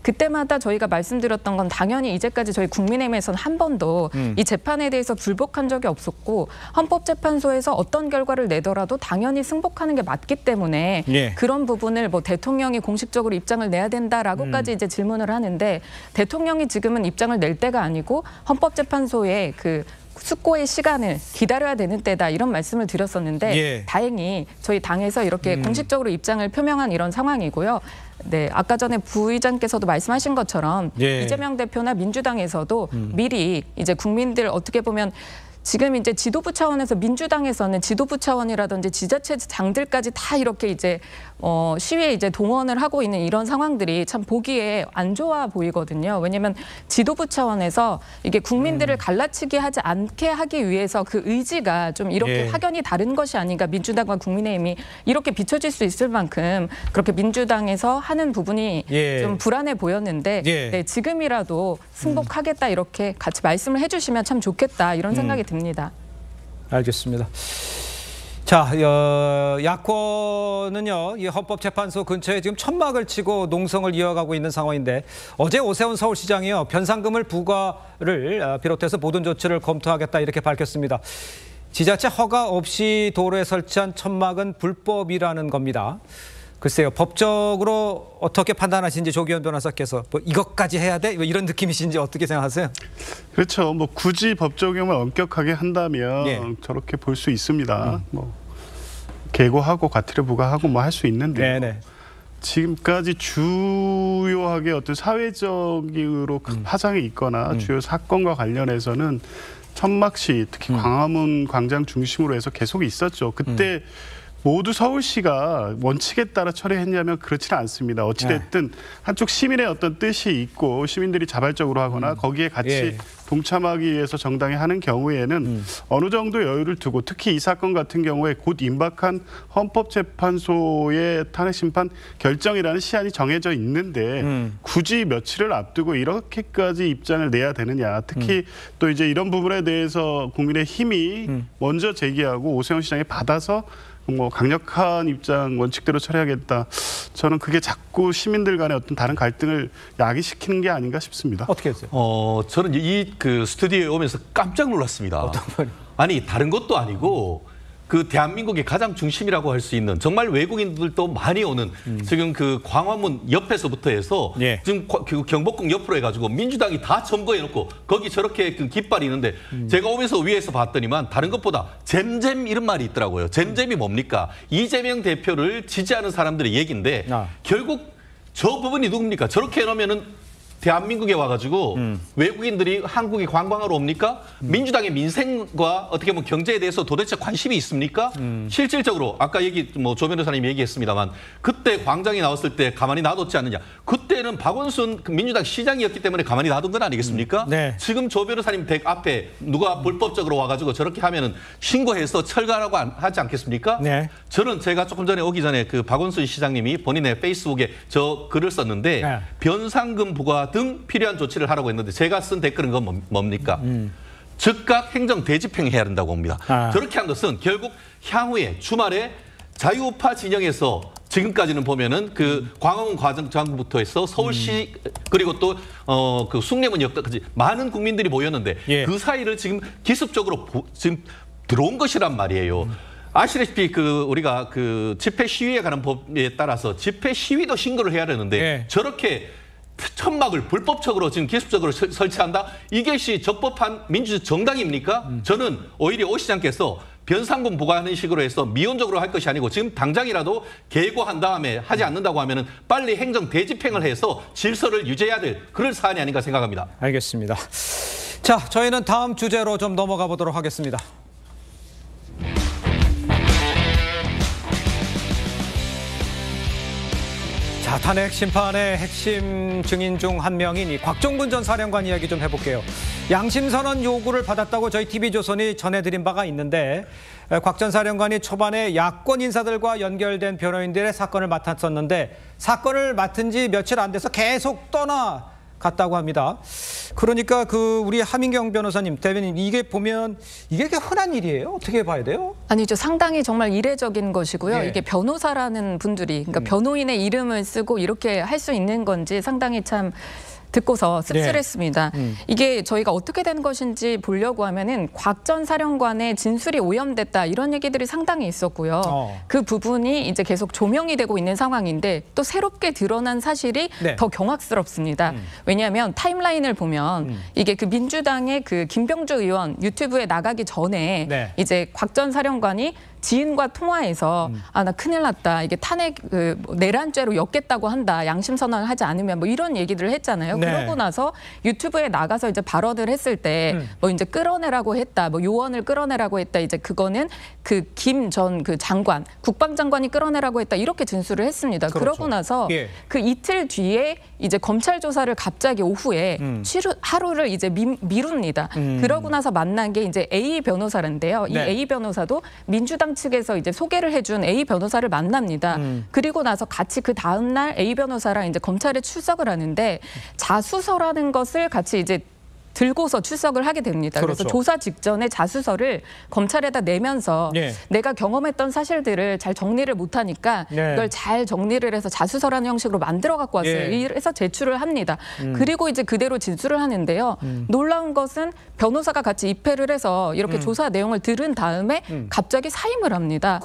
그때마다 저희가 말씀드렸던 건 당연히 이제까지 저희 국민의힘에서는 한 번도 이 재판에 대해서 불복한 적이 없었고 헌법재판소에서 어떤 결과를 내더라도 당연히 승복하는 게 맞기 때문에 그런 부분을 뭐 대통령이 공식적으로 입장을 내야 된다라고까지 이제 질문을 하는데 대통령이 지금은 입장을 낼 때가 아니고 헌법재판소의 그 숙고의 시간을 기다려야 되는 때다 이런 말씀을 드렸었는데 다행히 저희 당에서 이렇게 공식적으로 입장을 표명한 이런 상황이고요. 네, 아까 전에 부의장께서도 말씀하신 것처럼 이재명 대표나 민주당에서도 미리 이제 국민들 어떻게 보면 지금 이제 지도부 차원에서 민주당에서는 지도부 차원이라든지 지자체장들까지 다 이렇게 이제 시위에 이제 동원을 하고 있는 이런 상황들이 참 보기에 안 좋아 보이거든요. 왜냐하면 지도부 차원에서 이게 국민들을 갈라치기 하지 않게 하기 위해서 그 의지가 좀 이렇게 확연히 다른 것이 아닌가 민주당과 국민의힘이 이렇게 비춰질 수 있을 만큼 그렇게 민주당에서 하는 부분이 좀 불안해 보였는데 네, 지금이라도 승복하겠다 이렇게 같이 말씀을 해주시면 참 좋겠다 이런 생각이 듭니다. 알겠습니다. 자, 야권은요, 이 헌법재판소 근처에 지금 천막을 치고 농성을 이어가고 있는 상황인데 어제 오세훈 서울시장이요, 변상금을 부과를 비롯해서 모든 조치를 검토하겠다 이렇게 밝혔습니다. 지자체 허가 없이 도로에 설치한 천막은 불법이라는 겁니다. 글쎄요, 법적으로 어떻게 판단하시는지 조기현 변호사께서 뭐 이것까지 해야 돼? 뭐 이런 느낌이신지 어떻게 생각하세요? 그렇죠. 뭐 굳이 법 적용을 엄격하게 한다면 저렇게 볼 수 있습니다. 뭐 계고하고 과태료 부과하고 뭐 할 수 있는데 지금까지 주요하게 어떤 사회적으로 큰 파장이 있거나 주요 사건과 관련해서는 천막시 특히 광화문 광장 중심으로 해서 계속 있었죠. 그때 모두 서울시가 원칙에 따라 처리했냐면 그렇지는 않습니다. 어찌됐든 한쪽 시민의 어떤 뜻이 있고 시민들이 자발적으로 하거나 거기에 같이 동참하기 위해서 정당히 하는 경우에는 어느 정도 여유를 두고 특히 이 사건 같은 경우에 곧 임박한 헌법재판소의 탄핵심판 결정이라는 시한이 정해져 있는데 굳이 며칠을 앞두고 이렇게까지 입장을 내야 되느냐. 특히 또 이제 이런 부분에 대해서 국민의힘이 먼저 제기하고 오세훈 시장이 받아서 뭐 강력한 입장 원칙대로 처리하겠다. 저는 그게 자꾸 시민들 간의 어떤 다른 갈등을 야기시키는 게 아닌가 싶습니다. 어떻게 했어요? 저는 이 그 스튜디오에 오면서 깜짝 놀랐습니다. 어떤 말이? 아니 다른 것도 아니고 그 대한민국의 가장 중심이라고 할 수 있는 정말 외국인들도 많이 오는 지금 그 광화문 옆에서부터 해서 지금 그 경복궁 옆으로 해가지고 민주당이 다 점거해놓고 거기 저렇게 그 깃발이 있는데 제가 오면서 위에서 봤더니만 다른 것보다 잼잼 이런 말이 있더라고요. 잼잼이 뭡니까? 이재명 대표를 지지하는 사람들의 얘기인데 결국 저 부분이 누굽니까? 저렇게 해놓으면은 대한민국에 와가지고 외국인들이 한국에 관광하러 옵니까? 민주당의 민생과 어떻게 보면 경제에 대해서 도대체 관심이 있습니까? 실질적으로 아까 조 변호사님이 얘기했습니다만 그때 광장에 나왔을 때 가만히 놔뒀지 않느냐. 그때는 박원순 민주당 시장이었기 때문에 가만히 놔둔 건 아니겠습니까? 지금 조 변호사님 댁 앞에 누가 불법적으로 와가지고 저렇게 하면은 신고해서 철거하라고 하지 않겠습니까? 저는 제가 조금 전에 오기 전에 그 박원순 시장님이 본인의 페이스북에 저 글을 썼는데 변상금 부과 등 필요한 조치를 하라고 했는데 제가 쓴 댓글은 그건 뭡니까? 즉각 행정 대집행해야 된다고 봅니다. 저렇게 한 것은 결국 향후에 주말에 자유우파 진영에서 지금까지는 보면은 그 광화문 과장부터 해서 서울시 그리고 또 그 숭례문역까지 많은 국민들이 모였는데 그 사이를 지금 기습적으로 지금 들어온 것이란 말이에요. 아시다시피 우리가 그 집회 시위에 관한 법에 따라서 집회 시위도 신고를 해야 되는데 저렇게 천막을 불법적으로 지금 기습적으로 설치한다? 이것이 적법한 민주정당입니까? 저는 오히려 오 시장께서 변상금 부과하는 식으로 해서 미온적으로 할 것이 아니고 지금 당장이라도 계고한 다음에 하지 않는다고 하면은 빨리 행정 대집행을 해서 질서를 유지해야 될 그럴 사안이 아닌가 생각합니다. 알겠습니다. 자, 저희는 다음 주제로 좀 넘어가 보도록 하겠습니다. 자, 탄핵 심판의 핵심 증인 중 한 명인 이 곽종근 전 사령관 이야기 좀 해볼게요. 양심선언 요구를 받았다고 저희 TV조선이 전해드린 바가 있는데 곽 전 사령관이 초반에 야권 인사들과 연결된 변호인들의 사건을 맡았었는데 사건을 맡은 지 며칠 안 돼서 계속 떠나갔다고 합니다. 그러니까 우리 하민경 변호사님, 대변인 이게 보면 이게 흔한 일이에요? 어떻게 봐야 돼요? 아니죠. 상당히 정말 이례적인 것이고요. 이게 변호사라는 분들이 그러니까 변호인의 이름을 쓰고 이렇게 할 수 있는 건지 상당히 참 듣고서 씁쓸했습니다. 이게 저희가 어떻게 된 것인지 보려고 하면은 곽 전 사령관의 진술이 오염됐다 이런 얘기들이 상당히 있었고요. 그 부분이 이제 계속 조명이 되고 있는 상황인데 또 새롭게 드러난 사실이 더 경악스럽습니다. 왜냐하면 타임라인을 보면 이게 그 민주당의 그 김병주 의원 유튜브에 나가기 전에 이제 곽 전 사령관이 지인과 통화해서 나 큰일 났다. 이게 탄핵 내란죄로 엮겠다고 한다. 양심 선언을 하지 않으면 뭐 이런 얘기들을 했잖아요. 그러고 나서 유튜브에 나가서 이제 발언을 했을 때 뭐 이제 끌어내라고 했다. 뭐 요원을 끌어내라고 했다. 이제 그거는 그 김 전 그 장관, 국방장관이 끌어내라고 했다. 이렇게 진술을 했습니다. 그러고 나서 그 이틀 뒤에 이제 검찰 조사를 갑자기 오후에 하루를 이제 미룹니다. 그러고 나서 만난 게 이제 A 변호사인데요. 이 A 변호사도 민주당 측에서 이제 소개를 해준 A 변호사를 만납니다. 그리고 나서 같이 그 다음 날 A 변호사랑 이제 검찰에 출석을 하는데 자수서라는 것을 같이 이제 들고서 출석을 하게 됩니다. 그래서 조사 직전에 자수서를 검찰에다 내면서 내가 경험했던 사실들을 잘 정리를 못하니까 이걸 잘 정리를 해서 자수서라는 형식으로 만들어 갖고 왔어요. 이래서 제출을 합니다. 그리고 이제 그대로 진술을 하는데요. 놀라운 것은 변호사가 같이 입회를 해서 이렇게 조사 내용을 들은 다음에 갑자기 사임을 합니다.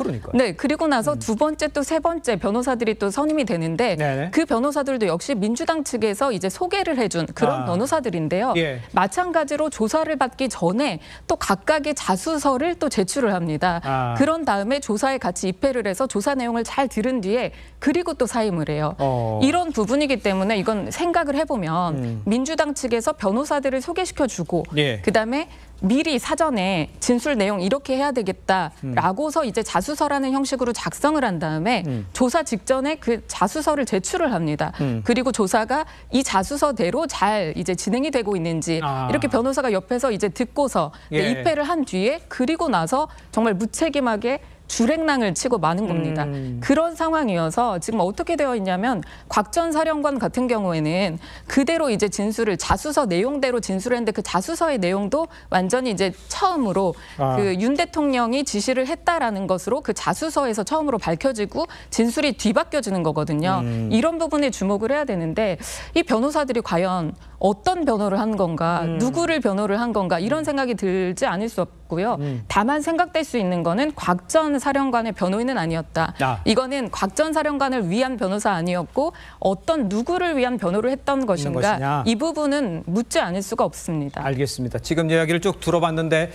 그리고 나서 두 번째 또 세 번째 변호사들이 또 선임이 되는데 그 변호사들도 역시 민주당 측에서 이제 소개를 해준 그런 변호사들인데요. 마찬가지로 조사를 받기 전에 또 각각의 자수서를 또 제출을 합니다. 그런 다음에 조사에 같이 입회를 해서 조사 내용을 잘 들은 뒤에 그리고 또 사임을 해요. 이런 부분이기 때문에 이건 생각을 해보면 민주당 측에서 변호사들을 소개시켜주고 그다음에 미리 사전에 진술 내용 이렇게 해야 되겠다라고서 이제 자수서라는 형식으로 작성을 한 다음에 조사 직전에 그 자수서를 제출을 합니다. 그리고 조사가 이 자수서대로 잘 이제 진행이 되고 있는지 이렇게 변호사가 옆에서 이제 듣고서 입회를 한 뒤에 그리고 나서 정말 무책임하게 주랭랑을 치고 마는 겁니다. 그런 상황이어서 지금 어떻게 되어 있냐면 곽 전 사령관 같은 경우에는 그대로 이제 진술을 자수서 내용대로 진술했는데 그 자수서의 내용도 완전히 이제 처음으로 그 윤 대통령이 지시를 했다라는 것으로 그 자수서에서 처음으로 밝혀지고 진술이 뒤바뀌어지는 거거든요. 이런 부분에 주목을 해야 되는데 이 변호사들이 과연 어떤 변호를 한 건가, 누구를 변호를 한 건가 이런 생각이 들지 않을 수 없고요. 다만 생각될 수 있는 거는 곽 전 사령관의 변호인은 아니었다. 이거는 곽 전 사령관을 위한 변호사 아니었고 어떤 누구를 위한 변호를 했던 것인가 이 부분은 묻지 않을 수가 없습니다. 알겠습니다. 지금 이야기를 쭉 들어봤는데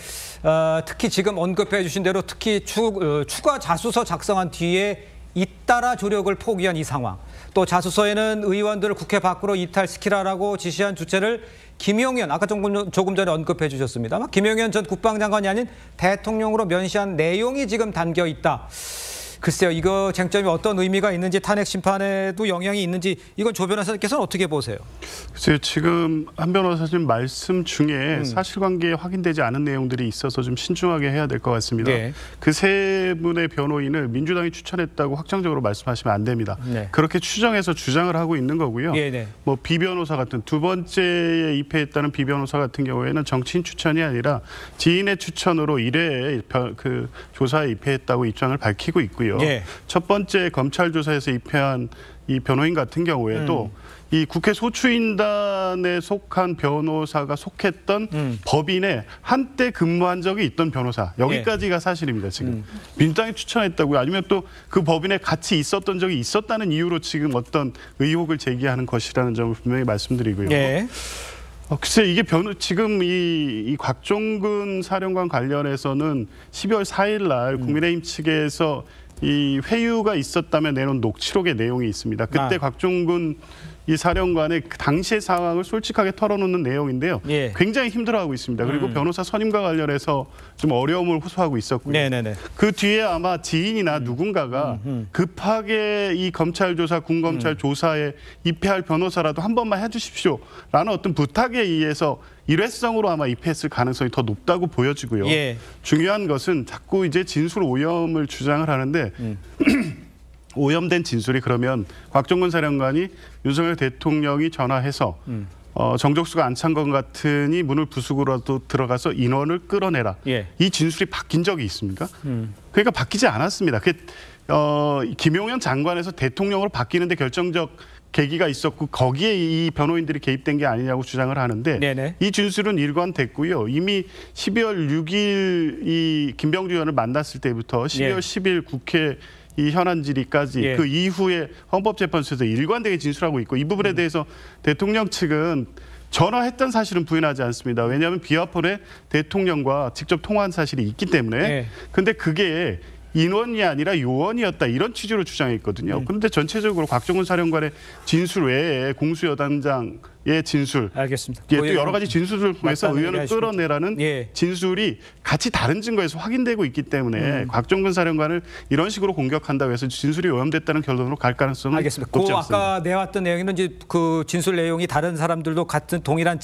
특히 지금 언급해 주신 대로 특히 추가 자수서 작성한 뒤에 잇따라 조력을 포기한 이 상황. 또 자수서에는 의원들을 국회 밖으로 이탈시키라라고 지시한 주체를 김용현, 아까 조금 전에 언급해 주셨습니다. 김용현 전 국방장관이 아닌 대통령으로 면시한 내용이 지금 담겨 있다. 글쎄요, 이거 쟁점이 어떤 의미가 있는지 탄핵 심판에도 영향이 있는지 이건 조 변호사님께서는 어떻게 보세요? 글쎄요, 지금 한 변호사님 말씀 중에 사실관계에 확인되지 않은 내용들이 있어서 좀 신중하게 해야 될 것 같습니다. 네. 그 세 분의 변호인을 민주당이 추천했다고 확정적으로 말씀하시면 안 됩니다. 네. 그렇게 추정해서 주장을 하고 있는 거고요. 네. 뭐 비변호사 같은 두 번째에 입회했다는 비변호사 같은 경우에는 정치인 추천이 아니라 지인의 추천으로 1회에 그 조사에 입회했다고 입장을 밝히고 있고요. 예. 첫 번째 검찰 조사에서 입회한 이 변호인 같은 경우에도 이 국회 소추인단에 속한 변호사가 속했던 법인에 한때 근무한 적이 있던 변호사 여기까지가 사실입니다. 지금 민주당이 추천했다고요. 아니면 또 그 법인에 같이 있었던 적이 있었다는 이유로 지금 어떤 의혹을 제기하는 것이라는 점을 분명히 말씀드리고요. 예. 글쎄 이게 지금 이 곽종근 사령관 관련해서는 12월 4일 날 국민의힘 측에서 이 회유가 있었다면 내놓은 녹취록의 내용이 있습니다. 그때 곽종근 이 사령관의 당시의 상황을 솔직하게 털어놓는 내용인데요. 예. 굉장히 힘들어하고 있습니다. 그리고 변호사 선임과 관련해서 좀 어려움을 호소하고 있었고요. 네네네. 그 뒤에 아마 지인이나 누군가가 급하게 이 검찰 조사, 군검찰 조사에 입회할 변호사라도 한 번만 해주십시오라는 어떤 부탁에 의해서 일회성으로 아마 입회했을 가능성이 더 높다고 보여지고요. 예. 중요한 것은 자꾸 이제 진술 오염을 주장을 하는데 오염된 진술이 그러면 곽종근 사령관이 윤석열 대통령이 전화해서 정적수가 안 찬 것 같으니 문을 부수고라도 들어가서 인원을 끌어내라. 예. 이 진술이 바뀐 적이 있습니까? 그러니까 바뀌지 않았습니다. 김용현 장관에서 대통령으로 바뀌는 데 결정적 계기가 있었고 거기에 이 변호인들이 개입된 게 아니냐고 주장을 하는데 네네. 이 진술은 일관됐고요. 이미 12월 6일 이 김병주 의원을 만났을 때부터 12월 10일 국회 이 현안 질의까지 그 이후에 헌법재판소에서 일관되게 진술하고 있고 이 부분에 대해서 대통령 측은 전화했던 사실은 부인하지 않습니다. 왜냐하면 비화폰에 대통령과 직접 통화한 사실이 있기 때문에 근데 그게 인원이 아니라 요원이었다 이런 취지로 주장했거든요. 그런데 전체적으로 곽종근 사령관의 진술 외에 공수여단장의 진술, 알겠습니다. 또 여러 가지 진술을 통해서 의원을 끌어내라는 진술이 같이 다른 증거에서 확인되고 있기 때문에 곽종근 사령관을 이런 식으로 공격한다고 해서 진술이 오염됐다는 결론으로 갈 가능성은 알겠습니다. 높지 않습니다. 아까 내왔던 내용은 이제 그 진술 내용이 다른 사람들도 같은 동일한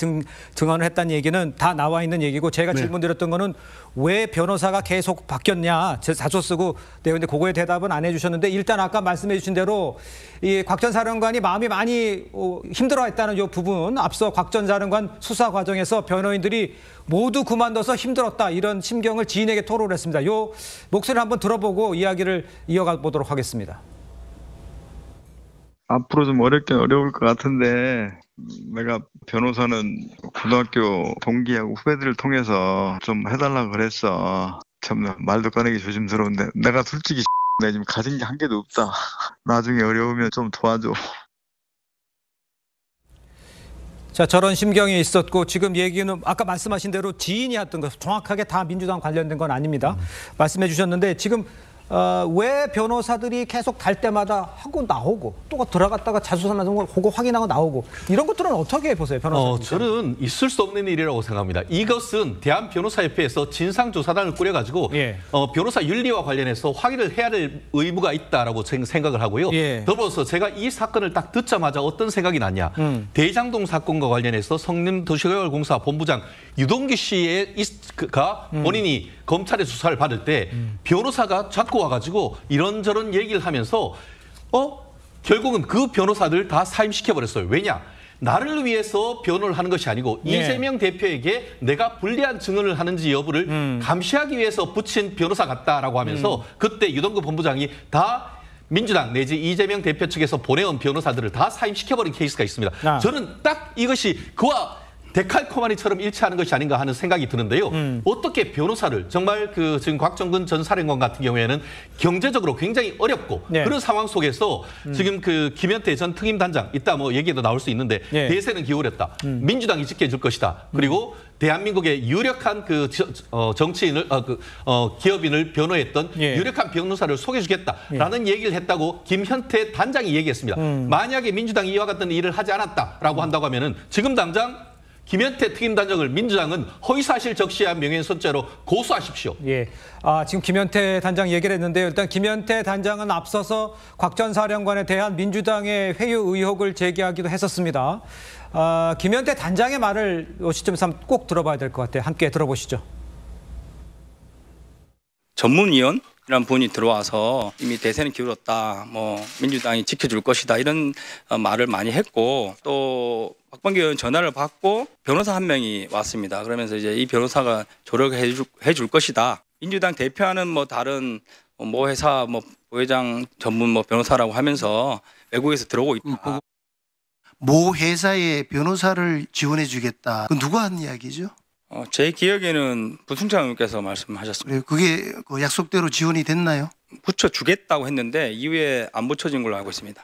증언을 했다는 얘기는 다 나와 있는 얘기고 제가 질문드렸던 거는 왜 변호사가 계속 바뀌었냐 자소 쓰고 내는데 그거에 대답은 안 해주셨는데 일단 아까 말씀해 주신 대로 이 곽 전 사령관이 마음이 많이 힘들어했다는 이 부분 앞서 곽 전 사령관 수사 과정에서 변호인들이 모두 그만둬서 힘들었다 이런 심경을 지인에게 토로를 했습니다. 이 목소리를 한번 들어보고 이야기를 이어가 보도록 하겠습니다. 앞으로 좀 어렵긴 어려울 것 같은데 내가 변호사는 고등학교 동기하고 후배들을 통해서 좀 해달라고 그랬어. 참 말도 꺼내기 조심스러운데 내가 솔직히 내가 지금 가진 게 한 개도 없다. 나중에 어려우면 좀 도와줘. 자, 저런 심경이 있었고 지금 얘기는 아까 말씀하신 대로 지인이 했던 것 정확하게 다 민주당 관련된 건 아닙니다. 말씀해 주셨는데 지금 왜 변호사들이 계속 갈 때마다 하고 나오고 또 들어갔다가 자수하면서 하고 확인하고 나오고 이런 것들은 어떻게 보세요, 변호사님? 저는 있을 수 없는 일이라고 생각합니다. 이것은 대한변호사협회에서 진상조사단을 꾸려가지고 변호사 윤리와 관련해서 확인을 해야 될 의무가 있다라고 생각을 하고요. 더불어서 제가 이 사건을 딱 듣자마자 어떤 생각이 났냐. 대장동 사건과 관련해서 성남도시개발공사 본부장 유동규 씨가 본인이 검찰의 수사를 받을 때 변호사가 자꾸 와가지고 이런저런 얘기를 하면서 결국은 그 변호사들 다 사임시켜버렸어요. 왜냐? 나를 위해서 변호를 하는 것이 아니고 이재명 대표에게 내가 불리한 증언을 하는지 여부를 감시하기 위해서 붙인 변호사 같다라고 하면서 그때 유동규 본부장이 다 민주당 내지 이재명 대표 측에서 보내온 변호사들을 다 사임시켜버린 케이스가 있습니다. 저는 딱 이것이 그와 데칼코마니처럼 일치하는 것이 아닌가 하는 생각이 드는데요. 어떻게 변호사를 정말 지금 곽정근 전 사령관 같은 경우에는 경제적으로 굉장히 어렵고 그런 상황 속에서 지금 김현태 전 특임단장 이따 뭐 얘기도 나올 수 있는데 대세는 기울였다. 민주당이 지켜줄 것이다. 그리고 대한민국의 유력한 정치인을 기업인을 변호했던 유력한 변호사를 소개해주겠다라는 얘기를 했다고 김현태 단장이 얘기했습니다. 만약에 민주당이 이와 같은 일을 하지 않았다라고 한다고 하면은 지금 당장 김현태 특임단장을 민주당은 허위사실 적시한 명예훼손죄로 고소하십시오. 지금 김현태 단장 얘기를 했는데요. 일단 김현태 단장은 앞서서 곽 전 사령관에 대한 민주당의 회유 의혹을 제기하기도 했었습니다. 김현태 단장의 말을 이 시점에서 꼭 들어봐야 될 것 같아요. 함께 들어보시죠. 전문위원이란 분이 들어와서 이미 대세는 기울었다. 민주당이 지켜줄 것이다. 이런 말을 많이 했고 또 박범계 의원 전화를 받고 변호사 한 명이 왔습니다. 그러면서 이제 이 변호사가 조력해 줄 것이다. 민주당 대표하는 다른 회사 부회장 전문 변호사라고 하면서 외국에서 들어오고 있다. 모 회사에 변호사를 지원해 주겠다. 그 누가 한 이야기죠? 제 기억에는 부승찬 의원께서 말씀하셨습니다. 그게 약속대로 지원이 됐나요? 붙여주겠다고 했는데 이후에 안 붙여진 걸로 알고 있습니다.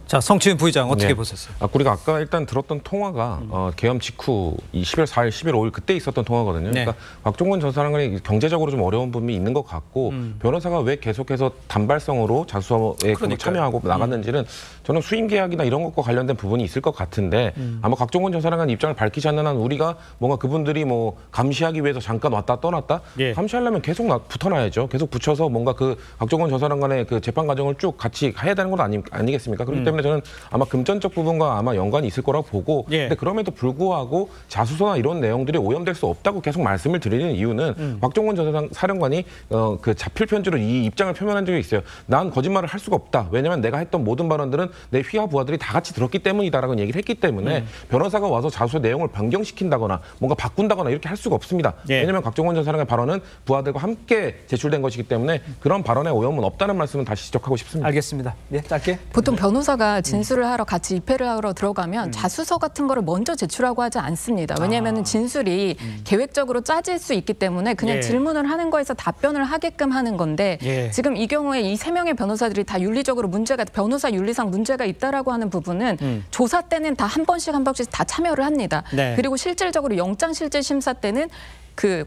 자, 성추인 부의장 어떻게 보셨어요? 우리가 아까 일단 들었던 통화가 계엄 직후 11월 4일, 11월 5일 그때 있었던 통화거든요. 그러니까 곽종건 전 사령관이 경제적으로 좀 어려운 부분이 있는 것 같고 변호사가 왜 계속해서 단발성으로 자수에 참여하고 나갔는지는 저는 수임 계약이나 이런 것과 관련된 부분이 있을 것 같은데 아마 곽종건 전 사령관 입장을 밝히지 않는 한 우리가 뭔가 그분들이 감시하기 위해서 잠깐 왔다 떠났다 감시하려면 계속 붙어놔야죠. 계속 붙여서 뭔가 곽종건 전 사령관의 재판 과정을 쭉 같이 해야 되는 건 아니겠습니까? 그렇기 때문에 저는 아마 금전적 부분과 아마 연관이 있을 거라고 보고 근데 그럼에도 불구하고 자수서나 이런 내용들이 오염될 수 없다고 계속 말씀을 드리는 이유는 곽종건 전 사령관이 자필 편지로 이 입장을 표명한 적이 있어요. 난 거짓말을 할 수가 없다. 왜냐하면 내가 했던 모든 발언들은 내 휘하 부하들이 다 같이 들었기 때문이다라고 얘기를 했기 때문에 변호사가 와서 자수서 내용을 변경시킨다거나 뭔가 바꾼다거나 이렇게 할 수가 없습니다. 왜냐하면 곽종건 전 사령관의 발언은 부하들과 함께 제출된 것이기 때문에 그런 발언의 오염은 없다는 말씀은 다시 지적하고 싶습니다. 알겠습니다. 짧게. 보통 변호사가 진술을 하러 같이 입회를 하러 들어가면 자수서 같은 거를 먼저 제출하고 하지 않습니다. 왜냐하면 진술이 계획적으로 짜질 수 있기 때문에 그냥 질문을 하는 거에서 답변을 하게끔 하는 건데 지금 이 경우에 이 3명의 변호사들이 다 윤리적으로 변호사 윤리상 문제가 있다라고 하는 부분은 조사 때는 다 한 번씩 다 참여를 합니다. 그리고 실질적으로 영장실질심사 때는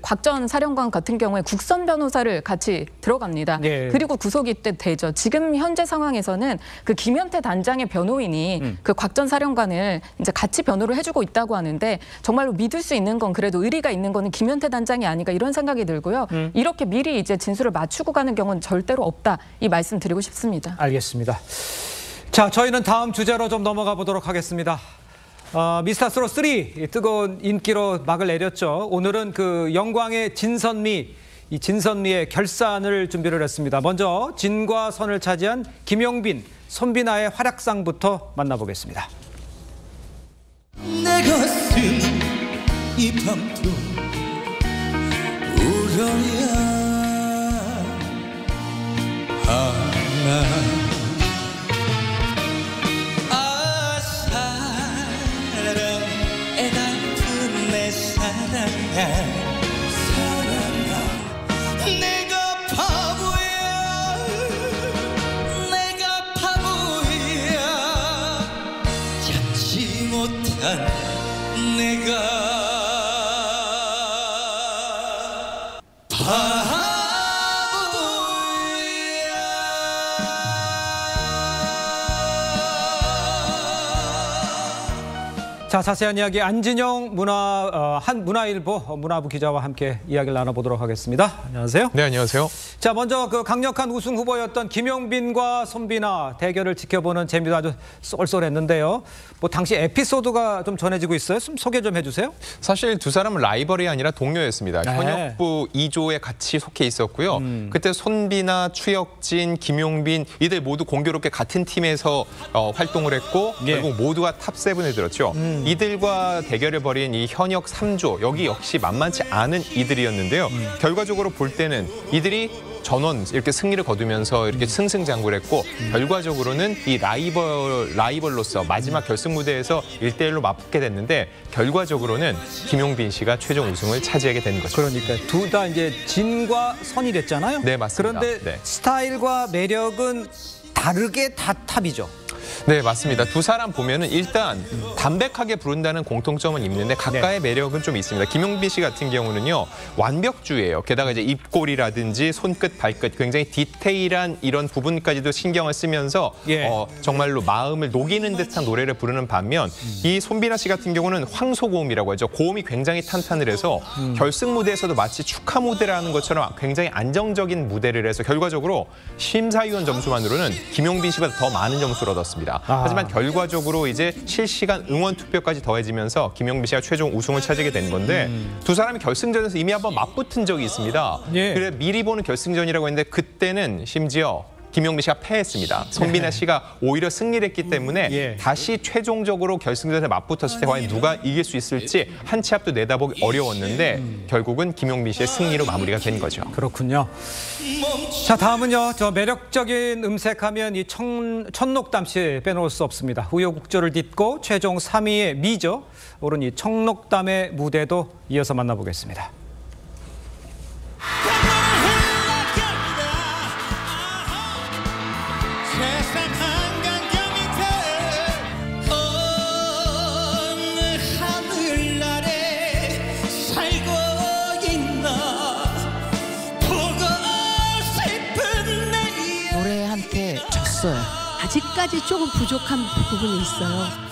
곽 전 사령관 같은 경우에 국선 변호사를 같이 들어갑니다. 그리고 구속이 되죠. 지금 현재 상황에서는 김현태 단장의 변호인이 곽 전 사령관을 이제 같이 변호를 해주고 있다고 하는데 정말로 믿을 수 있는 건 그래도 의리가 있는 거는 김현태 단장이 아닌가 이런 생각이 들고요. 이렇게 미리 이제 진술을 맞추고 가는 경우는 절대로 없다. 이 말씀 드리고 싶습니다. 알겠습니다. 자, 저희는 다음 주제로 좀 넘어가 보도록 하겠습니다. 미스터스로 3 뜨거운 인기로 막을 내렸죠. 오늘은 영광의 진선미, 이 진선미의 결산을 준비를 했습니다. 먼저 진과 선을 차지한 김용빈, 손비나의 활약상부터 만나보겠습니다. 내 가슴 이 밤도 울어야 하나 사랑아 내가 바보야 참지 못한 내가 바보야 자, 자세한 이야기 안진영 문화일보 문화부 기자와 함께 이야기를 나눠보도록 하겠습니다. 안녕하세요. 네, 안녕하세요. 자, 먼저 그 강력한 우승 후보였던 김용빈과 손비나 대결을 지켜보는 재미도 아주 쏠쏠했는데요. 뭐 당시 에피소드가 좀 전해지고 있어요. 좀 소개 좀 해주세요. 사실 두 사람은 라이벌이 아니라 동료였습니다. 네. 현역부 2조에 같이 속해 있었고요. 그때 손비나, 추혁진, 김용빈 이들 모두 공교롭게 같은 팀에서 활동을 했고 결국 모두가 탑7에 들었죠. 이들과 대결을 벌인 이 현역 3조, 여기 역시 만만치 않은 이들이었는데요. 결과적으로 볼 때는 이들이 전원 이렇게 승리를 거두면서 이렇게 승승장구를 했고 결과적으로는 이 라이벌로서 마지막 결승 무대에서 1대1로 맞붙게 됐는데 결과적으로는 김용빈 씨가 최종 우승을 차지하게 된 거죠. 그러니까 둘 다 이제 진과 선이 됐잖아요. 네, 맞습니다. 그런데 네. 스타일과 매력은 다르게 다 탑이죠. 네, 맞습니다. 두 사람 보면은 일단 담백하게 부른다는 공통점은 있는데 각각의 매력은 좀 있습니다. 김용빈 씨 같은 경우는요, 완벽주의예요. 게다가 이제 입꼬리라든지 손끝, 발끝 굉장히 디테일한 이런 부분까지도 신경을 쓰면서 정말로 마음을 녹이는 듯한 노래를 부르는 반면 이 손비나 씨 같은 경우는 황소고음이라고 하죠. 고음이 굉장히 탄탄을 해서 결승 무대에서도 마치 축하 무대를 하는 것처럼 굉장히 안정적인 무대를 해서 결과적으로 심사위원 점수만으로는 김용빈 씨보다 더 많은 점수를 얻었습니다. 하지만 결과적으로 이제 실시간 응원 투표까지 더해지면서 김용빈 씨가 최종 우승을 차지하게 된 건데 두 사람이 결승전에서 이미 한번 맞붙은 적이 있습니다. 그래 미리 보는 결승전이라고 했는데 그때는 심지어 김용빈 씨가 패했습니다. 손비나 씨가 오히려 승리를 했기 때문에 다시 최종적으로 결승전에 맞붙었을 때 과연 누가 이길 수 있을지 한 치 앞도 내다보기 어려웠는데 결국은 김용빈 씨의 승리로 마무리가 된 거죠. 그렇군요. 자, 다음은요. 저 매력적인 음색하면 이 천록담 씨 빼놓을 수 없습니다. 우여곡절을 딛고 최종 3위의 미저 오른 이 천록담의 무대도 이어서 만나보겠습니다. 노래한테 졌어요. 아직까지 조금 부족한 부분이 있어요.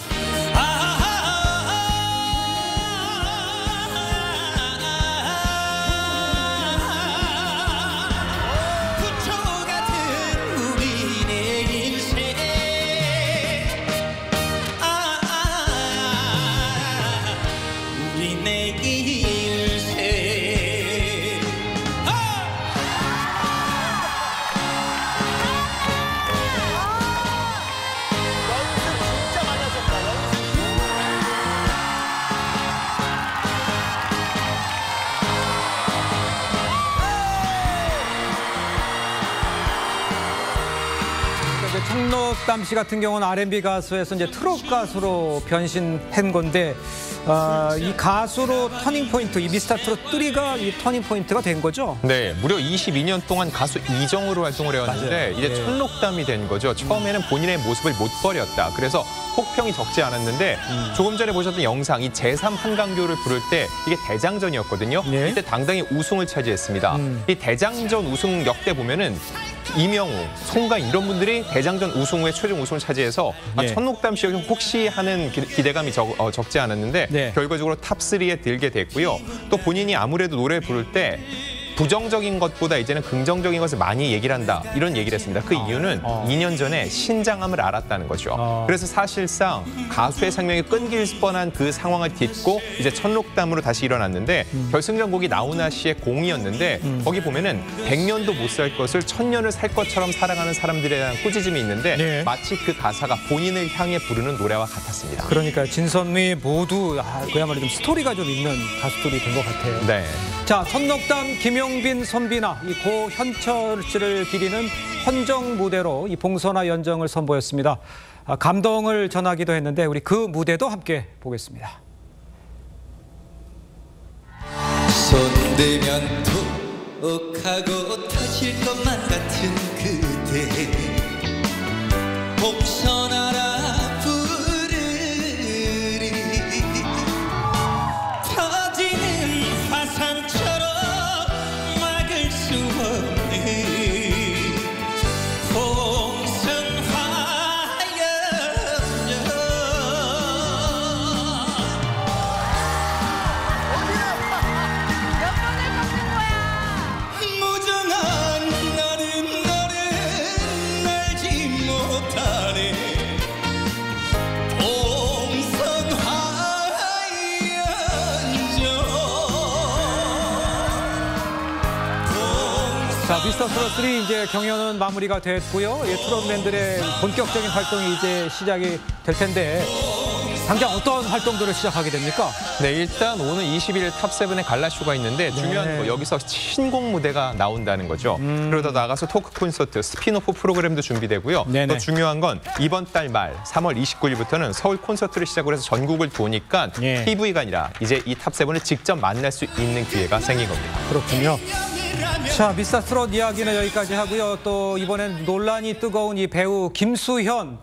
천록담 씨 같은 경우는 R&B 가수에서 이제 트롯 가수로 변신한 건데 이 가수로 터닝 포인트, 이 미스터 트롯 3가 이 터닝 포인트가 된 거죠? 네, 무려 22년 동안 가수 이정으로 활동을 해왔는데 이제 천록담이 된 거죠. 처음에는 본인의 모습을 못 버렸다. 그래서 혹평이 적지 않았는데 조금 전에 보셨던 영상, 이 제3 한강교를 부를 때 이게 대장전이었거든요. 이때 당당히 우승을 차지했습니다. 이 대장전 우승 역대 보면은 이명우, 송가인 이런 분들이 대장전 우승 후에 최종 우승을 차지해서 천록담 씨가 혹시 하는 기대감이 적지 않았는데 결과적으로 탑3에 들게 됐고요. 또 본인이 아무래도 노래 부를 때 부정적인 것보다 이제는 긍정적인 것을 많이 얘기를 한다. 이런 얘기를 했습니다. 그 이유는 2년 전에 신장암을 앓았다는 거죠. 그래서 사실상 가수의 생명이 끊길 뻔한 그 상황을 딛고 이제 천록담으로 다시 일어났는데 결승전 곡이 나훈아 씨의 공이었는데 거기 보면은 100년도 못 살 것을 1000년을 살 것처럼 살아가는 사람들에 대한 꾸짖음이 있는데 마치 그 가사가 본인을 향해 부르는 노래와 같았습니다. 그러니까 진선미 모두 그야말로 좀 스토리가 좀 있는 가수들이 된 것 같아요. 네. 자, 천록담, 김용빈, 손비나 이 고 현철 씨를 기리는 헌정 무대로 이 봉선화 연정을 선보였습니다. 감동을 전하기도 했는데 우리 그 무대도 함께 보겠습니다. 손대면 톡하고 터질 것만 같은 그대 봉선하라 부르리 터지는 화산처럼 막을 수 없는 봉선화 연정 미스터 트롯 3 이제 경연은 마무리가 됐고요. 트롯맨들의 본격적인 활동이 이제 시작이 될 텐데 당장 어떤 활동들을 시작하게 됩니까? 네, 일단 오는 21일 탑7의 갈라쇼가 있는데 중요한 거 여기서 신곡 무대가 나온다는 거죠. 그러다 나가서 토크 콘서트, 스피노프 프로그램도 준비되고요. 또 중요한 건 이번 달 말 3월 29일부터는 서울 콘서트를 시작으로 해서 전국을 도니까 TV가 아니라 이제 이 탑7을 직접 만날 수 있는 기회가 생긴 겁니다. 그렇군요. 자, 미스터 트롯 이야기는 여기까지 하고요. 또 이번엔 논란이 뜨거운 이 배우 김수현,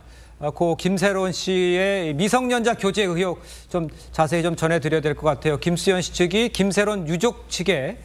고 김세론 씨의 미성년자 교제 의혹 좀 자세히 좀 전해드려야 될 것 같아요. 김수현 씨 측이 김세론 유족 측에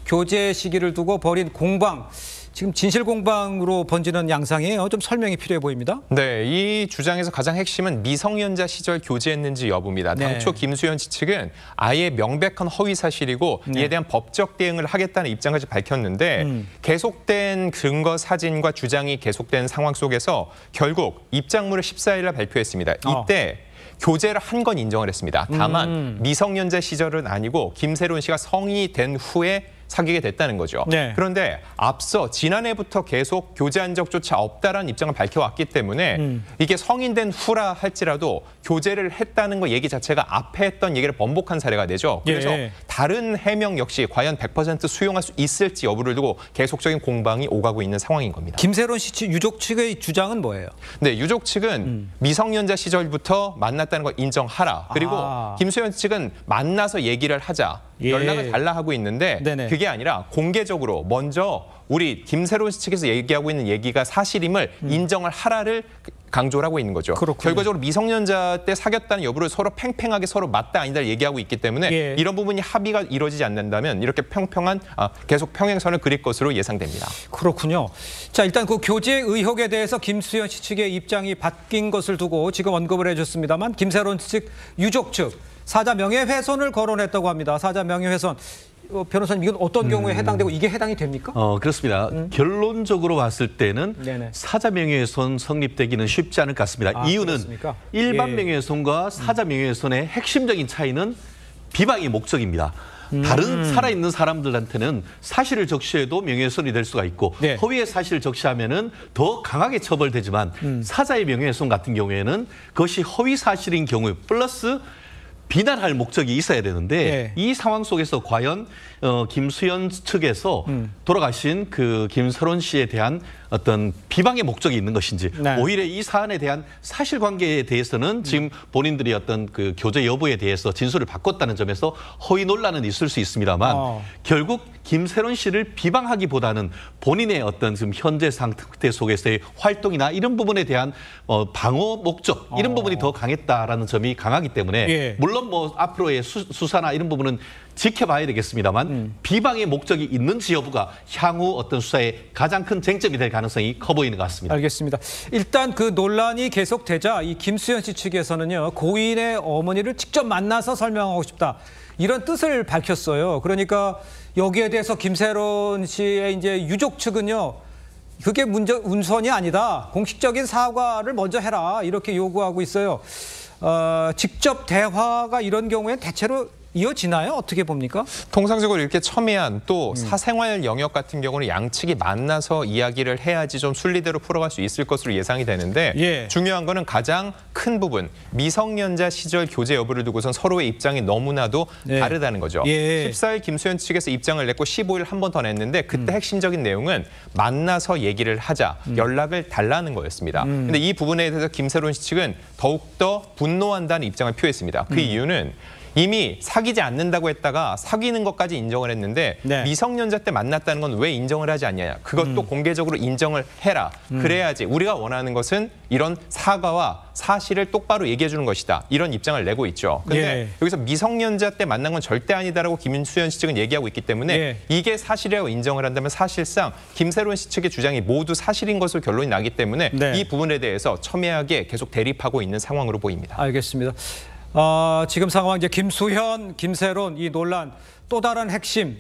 교제 시기를 두고 벌인 공방, 지금 진실 공방으로 번지는 양상이에요. 좀 설명이 필요해 보입니다. 네, 이 주장에서 가장 핵심은 미성년자 시절 교제했는지 여부입니다. 당초 김수현 씨 측은 아예 명백한 허위 사실이고 이에 대한 법적 대응을 하겠다는 입장까지 밝혔는데 계속된 증거 사진과 주장이 계속된 상황 속에서 결국 입장문을 14일 날 발표했습니다. 이때 교제를 한 건 인정을 했습니다. 다만 미성년자 시절은 아니고 김세론 씨가 성인이 된 후에 사귀게 됐다는 거죠. 그런데 앞서 지난해부터 계속 교제한 적조차 없다라는 입장을 밝혀왔기 때문에 이게 성인 된 후라 할지라도 교제를 했다는 거 얘기 자체가 앞에 했던 얘기를 번복한 사례가 되죠. 그래서 다른 해명 역시 과연 100% 수용할 수 있을지 여부를 두고 계속적인 공방이 오가고 있는 상황인 겁니다. 김세론 씨 유족 측의 주장은 뭐예요? 네, 유족 측은 미성년자 시절부터 만났다는 걸 인정하라. 그리고 김수현 측은 만나서 얘기를 하자. 연락을 달라 하고 있는데 그게 아니라 공개적으로 먼저 우리 김세론 씨 측에서 얘기하고 있는 얘기가 사실임을 인정을 하라를 강조를 하고 있는 거죠. 그렇군요. 결과적으로 미성년자 때 사귀었다는 여부를 서로 팽팽하게 서로 맞다 아니다 얘기하고 있기 때문에 이런 부분이 합의가 이루어지지 않는다면 이렇게 계속 평행선을 그릴 것으로 예상됩니다. 그렇군요. 자, 일단 그 교제 의혹에 대해서 김수현 씨 측의 입장이 바뀐 것을 두고 지금 언급을 해줬습니다만 김세론 측 유족 측 사자 명예훼손을 거론했다고 합니다. 사자 명예훼손. 변호사님, 이건 어떤 경우에 해당되고 이게 해당이 됩니까? 그렇습니다. 결론적으로 봤을 때는 사자 명예훼손 성립되기는 쉽지 않을 것 같습니다. 이유는 그렇습니까? 일반 명예훼손과 사자 명예훼손의 핵심적인 차이는 비방의 목적입니다. 다른 살아있는 사람들한테는 사실을 적시해도 명예훼손이 될 수가 있고 허위의 사실을 적시하면은 더 강하게 처벌되지만 사자의 명예훼손 같은 경우에는 그것이 허위 사실인 경우 플러스 비난할 목적이 있어야 되는데 이 상황 속에서 과연 김수현 측에서 돌아가신 그 김세론 씨에 대한 어떤 비방의 목적이 있는 것인지 오히려 이 사안에 대한 사실관계에 대해서는 지금 본인들이 어떤 그 교제 여부에 대해서 진술을 바꿨다는 점에서 허위 논란은 있을 수 있습니다만 결국 김세론 씨를 비방하기보다는 본인의 어떤 지금 현재 상태 속에서의 활동이나 이런 부분에 대한 방어 목적 이런 부분이 더 강했다라는 점이 강하기 때문에 물론 뭐 앞으로의 수사나 이런 부분은 지켜봐야 되겠습니다만 비방의 목적이 있는지 여부가 향후 어떤 수사의 가장 큰 쟁점이 될 가능성이 커 보이는 것 같습니다. 알겠습니다. 일단 그 논란이 계속되자 이 김수현 씨 측에서는요, 고인의 어머니를 직접 만나서 설명하고 싶다, 이런 뜻을 밝혔어요. 그러니까 여기에 대해서 김세론 씨의 이제 유족 측은요, 그게 운선이 아니다, 공식적인 사과를 먼저 해라, 이렇게 요구하고 있어요. 직접 대화가 이런 경우에 대체로 이어지나요? 어떻게 봅니까? 통상적으로 이렇게 첨예한 또 사생활 영역 같은 경우는 양측이 만나서 이야기를 해야지 좀 순리대로 풀어갈 수 있을 것으로 예상이 되는데 중요한 거는 가장 큰 부분 미성년자 시절 교제 여부를 두고선 서로의 입장이 너무나도 다르다는 거죠. 14일 김수현 측에서 입장을 냈고 15일 한 번 더 냈는데 그때 핵심적인 내용은 만나서 얘기를 하자, 연락을 달라는 거였습니다. 근데 이 부분에 대해서 김세론 씨 측은 더욱더 분노한다는 입장을 표했습니다. 그 이유는 이미 사귀지 않는다고 했다가 사귀는 것까지 인정을 했는데 미성년자 때 만났다는 건 왜 인정을 하지 않냐. 그것도 공개적으로 인정을 해라. 그래야지 우리가 원하는 것은 이런 사과와 사실을 똑바로 얘기해 주는 것이다. 이런 입장을 내고 있죠. 근데 여기서 미성년자 때 만난 건 절대 아니다라고 김수현 씨 측은 얘기하고 있기 때문에 이게 사실이라고 인정을 한다면 사실상 김세론 씨 측의 주장이 모두 사실인 것으로 결론이 나기 때문에 이 부분에 대해서 첨예하게 계속 대립하고 있는 상황으로 보입니다. 알겠습니다. 지금 상황 이제 김수현, 김세론 이 논란 또 다른 핵심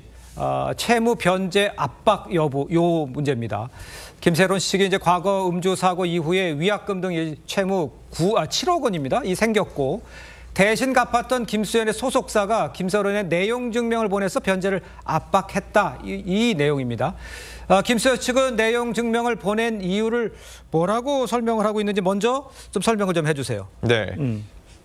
채무 변제 압박 여부 요 문제입니다. 김세론 씨 측이 이제 과거 음주 사고 이후에 위약금 등 채무 7억 원입니다. 이 생겼고 대신 갚았던 김수현의 소속사가 김세론의 내용 증명을 보내서 변제를 압박했다. 이 내용입니다. 김수현 측은 내용 증명을 보낸 이유를 뭐라고 설명을 하고 있는지 먼저 좀 설명을 좀 해주세요. 네.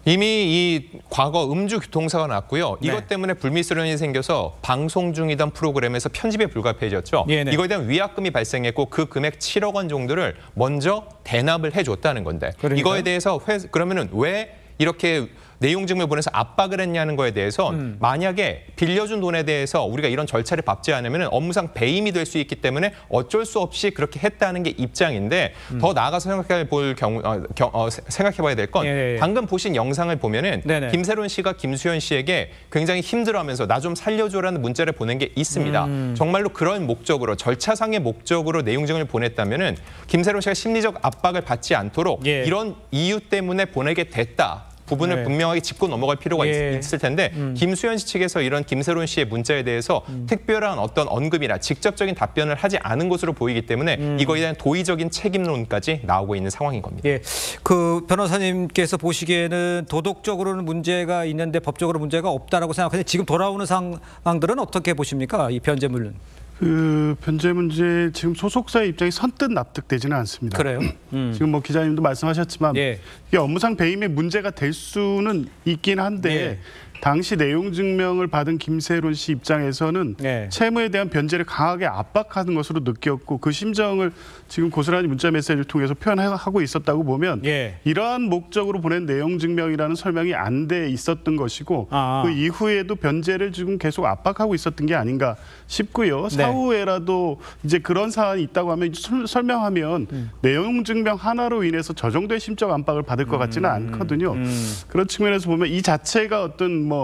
이미 이 과거 음주 교통사가 났고요. 이것 때문에 불미스런이 생겨서 방송 중이던 프로그램에서 편집에 불가피해졌죠. 이거에 대한 위약금이 발생했고 그 금액 7억 원 정도를 먼저 대납을 해줬다는 건데 이거에 대해서 그러면은 왜 이렇게 내용 증명을 보내서 압박을 했냐는 거에 대해서 만약에 빌려준 돈에 대해서 우리가 이런 절차를 밟지 않으면 업무상 배임이 될 수 있기 때문에 어쩔 수 없이 그렇게 했다는 게 입장인데 더 나아가서 생각해봐야 될 건 방금 보신 영상을 보면은 김세론 씨가 김수현 씨에게 굉장히 힘들어하면서 나 좀 살려줘라는 문자를 보낸 게 있습니다. 정말로 그런 목적으로 절차상의 목적으로 내용 증명을 보냈다면은 김세론 씨가 심리적 압박을 받지 않도록 이런 이유 때문에 보내게 됐다. 부분을 분명하게 짚고 넘어갈 필요가 있을 텐데 김수현 씨 측에서 이런 김세론 씨의 문자에 대해서 특별한 어떤 언급이나 직접적인 답변을 하지 않은 것으로 보이기 때문에 이거에 대한 도의적인 책임론까지 나오고 있는 상황인 겁니다. 그 변호사님께서 보시기에는 도덕적으로는 문제가 있는데 법적으로 문제가 없다라고 생각하는데 지금 돌아오는 상황들은 어떻게 보십니까? 이 변제물은. 그 변제 문제 지금 소속사의 입장이 선뜻 납득되지는 않습니다. 그래요? 지금 뭐 기자님도 말씀하셨지만 이게 업무상 배임의 문제가 될 수는 있긴 한데 당시 내용 증명을 받은 김세론 씨 입장에서는 채무에 대한 변제를 강하게 압박하는 것으로 느꼈고 그 심정을 지금 고스란히 문자 메시지를 통해서 표현하고 있었다고 보면 이러한 목적으로 보낸 내용 증명이라는 설명이 안 돼 있었던 것이고 그 이후에도 변제를 지금 계속 압박하고 있었던 게 아닌가 싶고요. 사후에라도 이제 그런 사안이 있다고 하면 설명하면 내용 증명 하나로 인해서 저 정도의 심적 압박을 받을 것 같지는 않거든요. 그런 측면에서 보면 이 자체가 어떤 뭐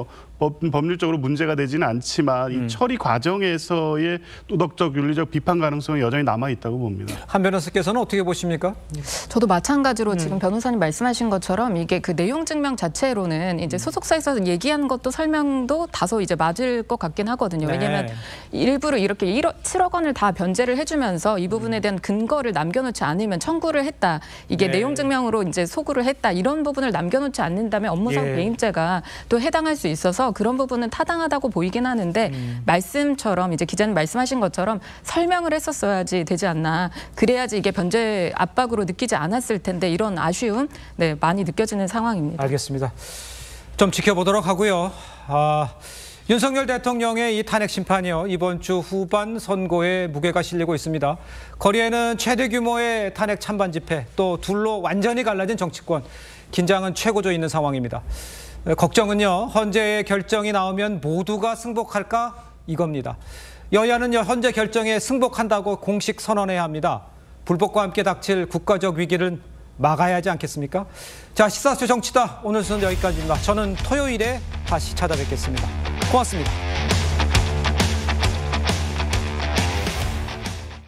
법률적으로 문제가 되지는 않지만 이 처리 과정에서의 도덕적, 윤리적 비판 가능성이 여전히 남아 있다고 봅니다. 한 변호사께서는 어떻게 보십니까? 저도 마찬가지로 지금 변호사님 말씀하신 것처럼 이게 그 내용 증명 자체로는 이제 소속사에서 얘기한 것도 설명도 다소 이제 맞을 것 같긴 하거든요. 왜냐하면 일부러 이렇게 7억 원을 다 변제를 해주면서 이 부분에 대한 근거를 남겨놓지 않으면 청구를 했다. 이게 내용 증명으로 이제 소구를 했다. 이런 부분을 남겨놓지 않는다면 업무상 배임죄가 또 해당할 수 있어서 그런 부분은 타당하다고 보이긴 하는데 말씀처럼 이제 기자님 말씀하신 것처럼 설명을 했었어야지 되지 않나. 그래야지 이게 변제 압박으로 느끼지 않았을 텐데 이런 아쉬움 많이 느껴지는 상황입니다. 알겠습니다. 좀 지켜보도록 하고요. 윤석열 대통령의 이 탄핵 심판이요. 이번 주 후반 선고에 무게가 실리고 있습니다. 거리에는 최대 규모의 탄핵 찬반 집회, 또 둘로 완전히 갈라진 정치권. 긴장은 최고조에 있는 상황입니다. 걱정은요. 헌재의 결정이 나오면 모두가 승복할까? 이겁니다. 여야는 헌재 결정에 승복한다고 공식 선언해야 합니다. 불법과 함께 닥칠 국가적 위기를 막아야 하지 않겠습니까? 자, 시사쇼 정치다. 오늘 순서 여기까지입니다. 저는 토요일에 다시 찾아뵙겠습니다. 고맙습니다.